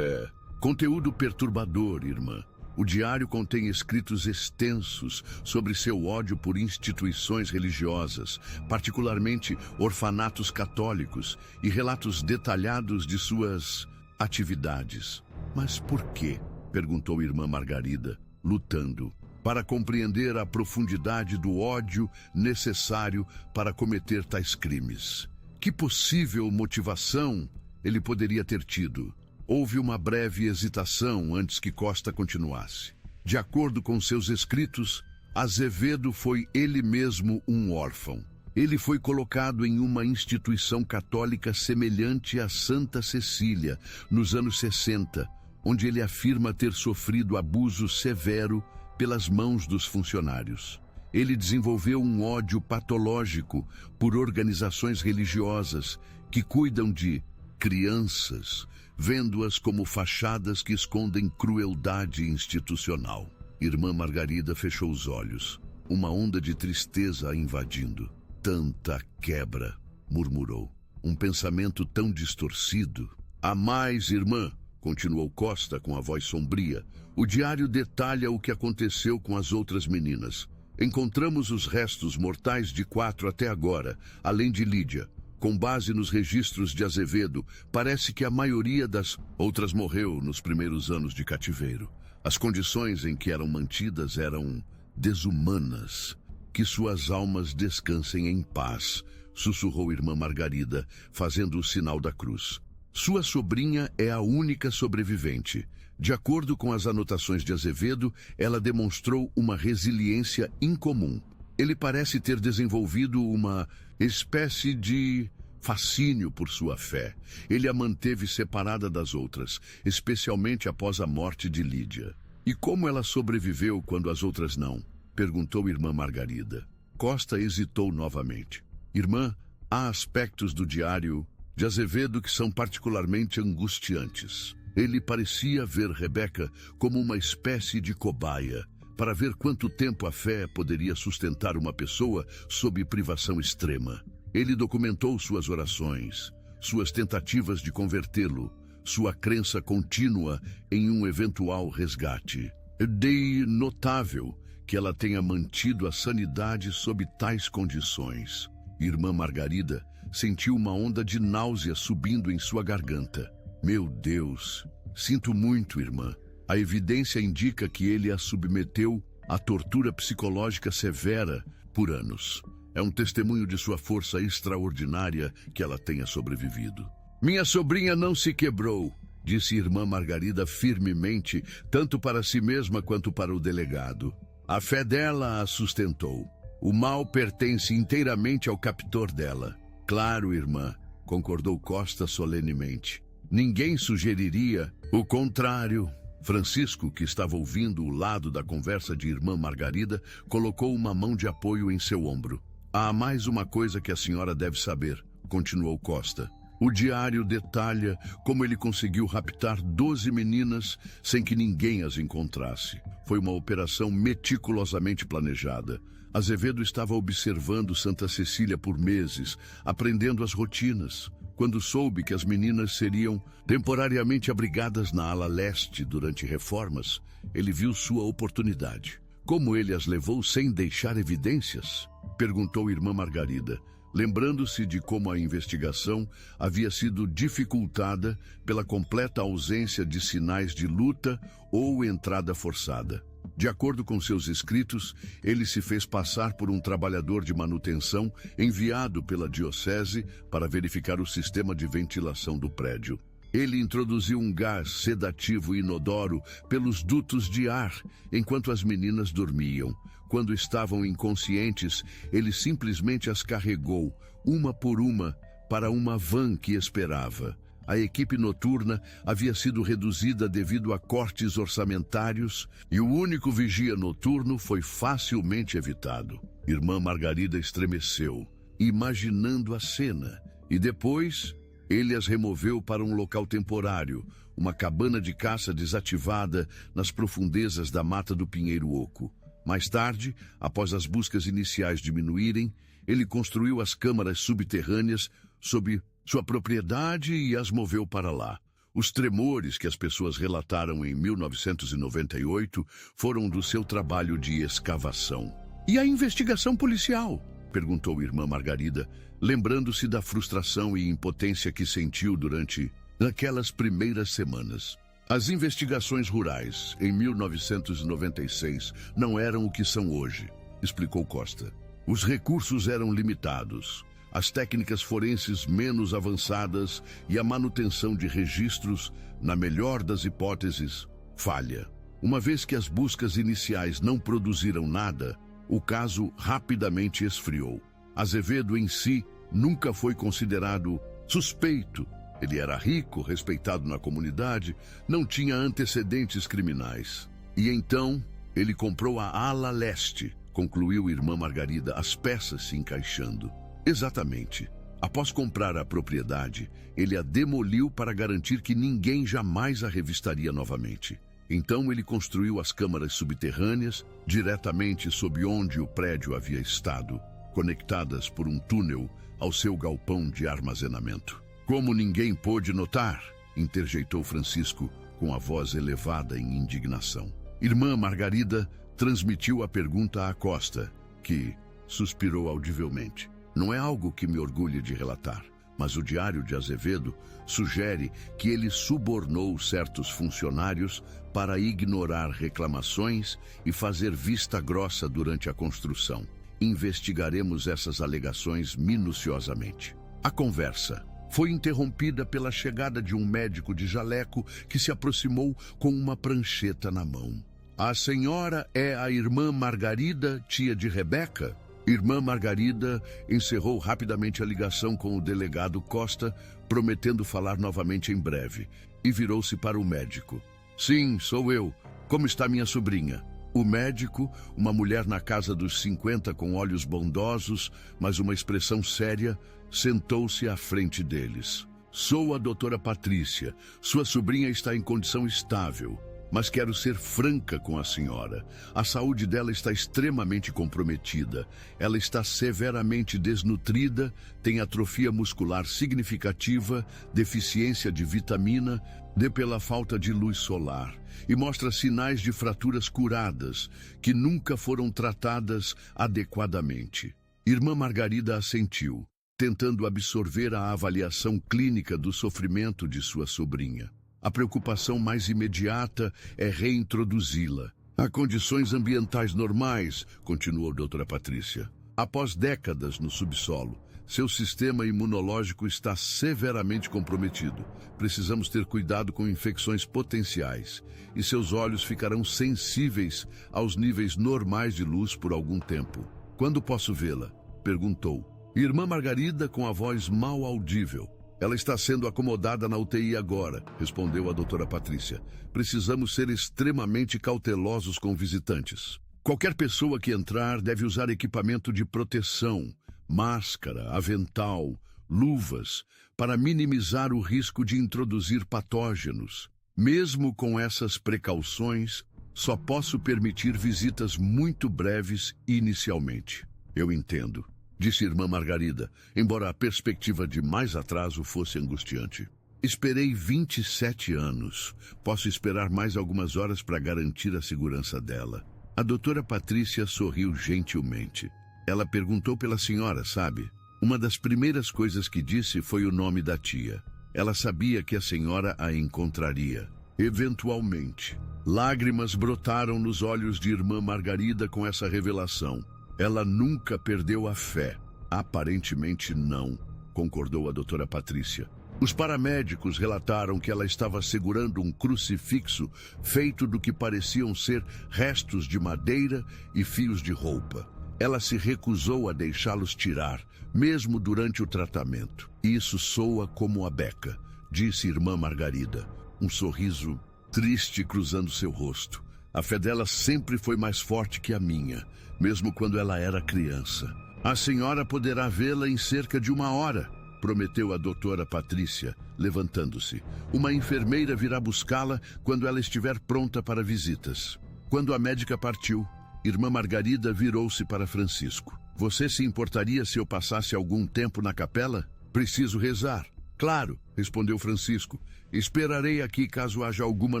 Conteúdo perturbador, irmã. O diário contém escritos extensos sobre seu ódio por instituições religiosas, particularmente orfanatos católicos, e relatos detalhados de suas atividades. "Mas por quê?" perguntou irmã Margarida, lutando. "Para compreender a profundidade do ódio necessário para cometer tais crimes. Que possível motivação ele poderia ter tido?" Houve uma breve hesitação antes que Costa continuasse. De acordo com seus escritos, Azevedo foi ele mesmo um órfão. Ele foi colocado em uma instituição católica semelhante à Santa Cecília, nos anos 60, onde ele afirma ter sofrido abuso severo pelas mãos dos funcionários. Ele desenvolveu um ódio patológico por organizações religiosas que cuidam de crianças, vendo-as como fachadas que escondem crueldade institucional. Irmã Margarida fechou os olhos, uma onda de tristeza a invadindo. "Tanta quebra", murmurou. "Um pensamento tão distorcido." "Há mais, irmã", continuou Costa com a voz sombria. "O diário detalha o que aconteceu com as outras meninas. Encontramos os restos mortais de 4 até agora, além de Lídia. Com base nos registros de Azevedo, parece que a maioria das outras morreu nos primeiros anos de cativeiro. As condições em que eram mantidas eram desumanas. Que suas almas descansem em paz", sussurrou irmã Margarida, fazendo o sinal da cruz. "Sua sobrinha é a única sobrevivente. De acordo com as anotações de Azevedo, ela demonstrou uma resiliência incomum. Ele parece ter desenvolvido uma espécie de fascínio por sua fé. Ele a manteve separada das outras, especialmente após a morte de Lídia." "E como ela sobreviveu quando as outras não?" perguntou irmã Margarida. Costa hesitou novamente. Irmã, há aspectos do diário de Azevedo que são particularmente angustiantes. Ele parecia ver Rebeca como uma espécie de cobaia, para ver quanto tempo a fé poderia sustentar uma pessoa sob privação extrema. Ele documentou suas orações, suas tentativas de convertê-lo, sua crença contínua em um eventual resgate. É de notável que ela tenha mantido a sanidade sob tais condições. Irmã Margarida sentiu uma onda de náusea subindo em sua garganta. Meu Deus! Sinto muito, irmã. A evidência indica que ele a submeteu a tortura psicológica severa por anos. É um testemunho de sua força extraordinária que ela tenha sobrevivido. Minha sobrinha não se quebrou, disse irmã Margarida firmemente, tanto para si mesma quanto para o delegado. A fé dela a sustentou. O mal pertence inteiramente ao captor dela. Claro, irmã, concordou Costa solenemente. Ninguém sugeriria o contrário. Francisco, que estava ouvindo o lado da conversa de irmã Margarida, colocou uma mão de apoio em seu ombro. Há mais uma coisa que a senhora deve saber, continuou Costa. O diário detalha como ele conseguiu raptar 12 meninas sem que ninguém as encontrasse. Foi uma operação meticulosamente planejada. Azevedo estava observando Santa Cecília por meses, aprendendo as rotinas. Quando soube que as meninas seriam temporariamente abrigadas na ala leste durante reformas, ele viu sua oportunidade. Como ele as levou sem deixar evidências? Perguntou irmã Margarida, lembrando-se de como a investigação havia sido dificultada pela completa ausência de sinais de luta ou entrada forçada. De acordo com seus escritos, ele se fez passar por um trabalhador de manutenção enviado pela diocese para verificar o sistema de ventilação do prédio. Ele introduziu um gás sedativo inodoro pelos dutos de ar enquanto as meninas dormiam. Quando estavam inconscientes, ele simplesmente as carregou, uma por uma, para uma van que esperava. A equipe noturna havia sido reduzida devido a cortes orçamentários e o único vigia noturno foi facilmente evitado. Irmã Margarida estremeceu, imaginando a cena, e depois ele as removeu para um local temporário, uma cabana de caça desativada nas profundezas da mata do Pinheiro Oco. Mais tarde, após as buscas iniciais diminuírem, ele construiu as câmaras subterrâneas sob sua propriedade e as moveu para lá. Os tremores que as pessoas relataram em 1998 foram do seu trabalho de escavação. E a investigação policial? Perguntou irmã Margarida, lembrando-se da frustração e impotência que sentiu durante aquelas primeiras semanas. As investigações rurais, em 1996, não eram o que são hoje, explicou Costa. Os recursos eram limitados. As técnicas forenses menos avançadas e a manutenção de registros, na melhor das hipóteses, falha. Uma vez que as buscas iniciais não produziram nada, o caso rapidamente esfriou. Azevedo em si nunca foi considerado suspeito. Ele era rico, respeitado na comunidade, não tinha antecedentes criminais. E então ele comprou a ala leste, concluiu irmã Margarida, as peças se encaixando. Exatamente. Após comprar a propriedade, ele a demoliu para garantir que ninguém jamais a revistaria novamente. Então ele construiu as câmaras subterrâneas diretamente sob onde o prédio havia estado, conectadas por um túnel ao seu galpão de armazenamento. Como ninguém pôde notar, interjeitou Francisco com a voz elevada em indignação. Irmã Margarida transmitiu a pergunta a Costa, que suspirou audivelmente. Não é algo que me orgulhe de relatar, mas o Diário de Azevedo sugere que ele subornou certos funcionários para ignorar reclamações e fazer vista grossa durante a construção. Investigaremos essas alegações minuciosamente. A conversa foi interrompida pela chegada de um médico de jaleco que se aproximou com uma prancheta na mão. A senhora é a irmã Margarida, tia de Rebeca? Irmã Margarida encerrou rapidamente a ligação com o delegado Costa, prometendo falar novamente em breve, e virou-se para o médico. Sim, sou eu. Como está minha sobrinha? O médico, uma mulher na casa dos 50 com olhos bondosos, mas uma expressão séria, sentou-se à frente deles. Sou a doutora Patrícia. Sua sobrinha está em condição estável, mas quero ser franca com a senhora. A saúde dela está extremamente comprometida. Ela está severamente desnutrida, tem atrofia muscular significativa, deficiência de vitamina D pela falta de luz solar e mostra sinais de fraturas curadas que nunca foram tratadas adequadamente. Irmã Margarida assentiu, tentando absorver a avaliação clínica do sofrimento de sua sobrinha. A preocupação mais imediata é reintroduzi-la. Há condições ambientais normais, continuou a doutora Patrícia. Após décadas no subsolo, seu sistema imunológico está severamente comprometido. Precisamos ter cuidado com infecções potenciais e seus olhos ficarão sensíveis aos níveis normais de luz por algum tempo. Quando posso vê-la? Perguntou. Irmã Margarida, com a voz mal audível. Ela está sendo acomodada na UTI agora, respondeu a doutora Patrícia. Precisamos ser extremamente cautelosos com visitantes. Qualquer pessoa que entrar deve usar equipamento de proteção, máscara, avental, luvas, para minimizar o risco de introduzir patógenos. Mesmo com essas precauções, só posso permitir visitas muito breves inicialmente. Eu entendo, disse irmã Margarida, embora a perspectiva de mais atraso fosse angustiante. Esperei 27 anos. Posso esperar mais algumas horas para garantir a segurança dela. A doutora Patrícia sorriu gentilmente. Ela perguntou pela senhora, sabe? Uma das primeiras coisas que disse foi o nome da tia. Ela sabia que a senhora a encontraria. Eventualmente. Lágrimas brotaram nos olhos de irmã Margarida com essa revelação. Ela nunca perdeu a fé. Aparentemente não, concordou a doutora Patrícia. Os paramédicos relataram que ela estava segurando um crucifixo feito do que pareciam ser restos de madeira e fios de roupa. Ela se recusou a deixá-los tirar, mesmo durante o tratamento. Isso soa como a Beca, disse irmã Margarida, um sorriso triste cruzando seu rosto. A fé dela sempre foi mais forte que a minha, mesmo quando ela era criança. A senhora poderá vê-la em cerca de 1 hora, prometeu a doutora Patrícia, levantando-se. Uma enfermeira virá buscá-la quando ela estiver pronta para visitas. Quando a médica partiu, irmã Margarida virou-se para Francisco. Você se importaria se eu passasse algum tempo na capela? Preciso rezar. Claro, respondeu Francisco. Esperarei aqui caso haja alguma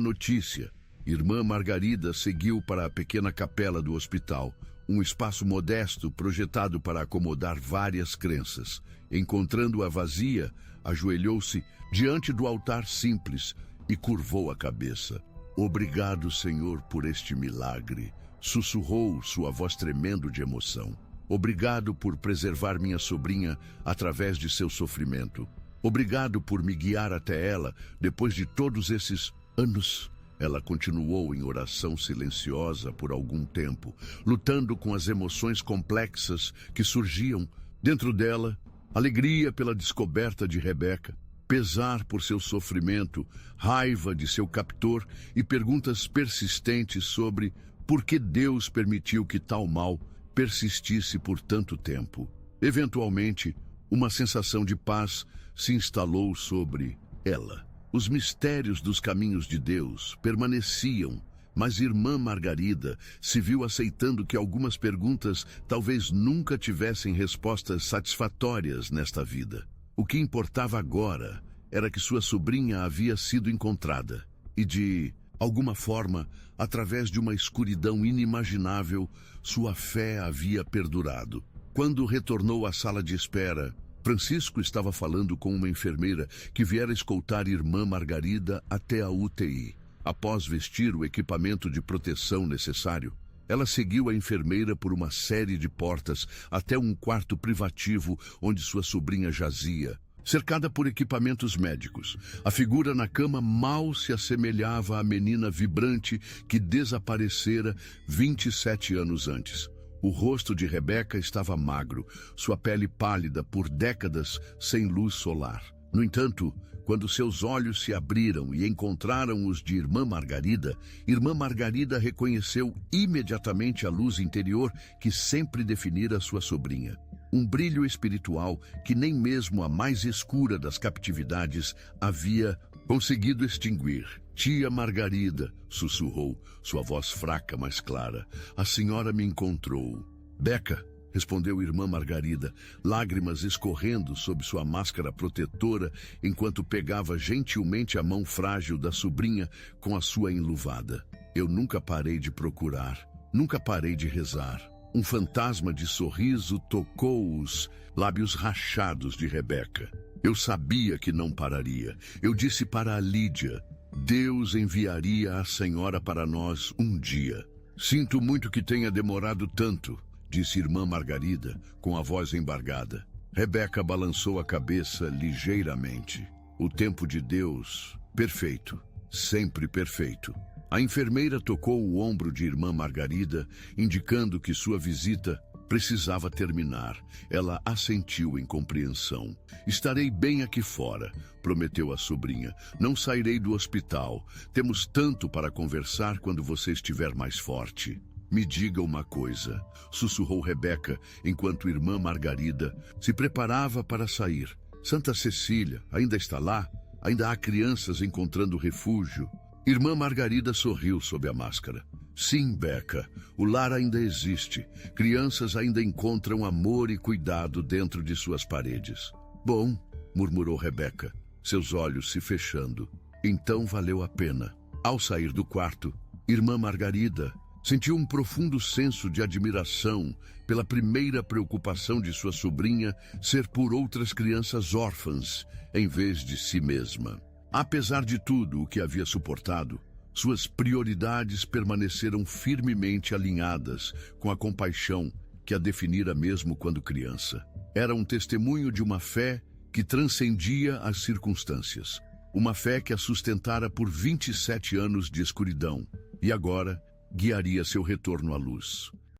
notícia. Irmã Margarida seguiu para a pequena capela do hospital, um espaço modesto projetado para acomodar várias crenças. Encontrando-a vazia, ajoelhou-se diante do altar simples e curvou a cabeça. Obrigado, Senhor, por este milagre, sussurrou sua voz tremendo de emoção. Obrigado por preservar minha sobrinha através de seu sofrimento. Obrigado por me guiar até ela depois de todos esses anos. Ela continuou em oração silenciosa por algum tempo, lutando com as emoções complexas que surgiam dentro dela. Alegria pela descoberta de Rebeca, pesar por seu sofrimento, raiva de seu captor e perguntas persistentes sobre por que Deus permitiu que tal mal persistisse por tanto tempo. Eventualmente, uma sensação de paz se instalou sobre ela. Os mistérios dos caminhos de Deus permaneciam, mas irmã Margarida se viu aceitando que algumas perguntas talvez nunca tivessem respostas satisfatórias nesta vida. O que importava agora era que sua sobrinha havia sido encontrada e, de alguma forma, através de uma escuridão inimaginável, sua fé havia perdurado. Quando retornou à sala de espera, Francisco estava falando com uma enfermeira que viera escoltar irmã Margarida até a UTI. Após vestir o equipamento de proteção necessário, ela seguiu a enfermeira por uma série de portas até um quarto privativo onde sua sobrinha jazia, cercada por equipamentos médicos. A figura na cama mal se assemelhava à menina vibrante que desaparecera 27 anos antes. O rosto de Rebeca estava magro, sua pele pálida por décadas sem luz solar. No entanto, Quando seus olhos se abriram e encontraram os de Irmã Margarida reconheceu imediatamente a luz interior que sempre definira sua sobrinha. Um brilho espiritual que nem mesmo a mais escura das captividades havia conseguido extinguir. Tia Margarida, sussurrou, sua voz fraca, mas clara. A senhora me encontrou. Beca, respondeu Irmã Margarida, lágrimas escorrendo sob sua máscara protetora, enquanto pegava gentilmente a mão frágil da sobrinha com a sua enluvada. Eu nunca parei de procurar, nunca parei de rezar. Um fantasma de sorriso tocou os lábios rachados de Rebeca. Eu sabia que não pararia. Eu disse para a Lídia, Deus enviaria a senhora para nós um dia. Sinto muito que tenha demorado tanto, disse Irmã Margarida, com a voz embargada. Rebeca balançou a cabeça ligeiramente. O tempo de Deus, perfeito, sempre perfeito. A enfermeira tocou o ombro de Irmã Margarida, indicando que sua visita precisava terminar. Ela assentiu em compreensão. Estarei bem aqui fora, prometeu a sobrinha. Não sairei do hospital. Temos tanto para conversar quando você estiver mais forte. Me diga uma coisa, sussurrou Rebeca, enquanto Irmã Margarida se preparava para sair. Santa Cecília ainda está lá? Ainda há crianças encontrando refúgio? Irmã Margarida sorriu sob a máscara. Sim, Beca, o lar ainda existe. Crianças ainda encontram amor e cuidado dentro de suas paredes. Bom, murmurou Rebeca, seus olhos se fechando. Então valeu a pena. Ao sair do quarto, Irmã Margarida sentiu um profundo senso de admiração pela primeira preocupação de sua sobrinha ser por outras crianças órfãs, em vez de si mesma. Apesar de tudo o que havia suportado, suas prioridades permaneceram firmemente alinhadas com a compaixão que a definira mesmo quando criança. Era um testemunho de uma fé que transcendia as circunstâncias. Uma fé que a sustentara por 27 anos de escuridão e agora guiaria seu retorno à luz.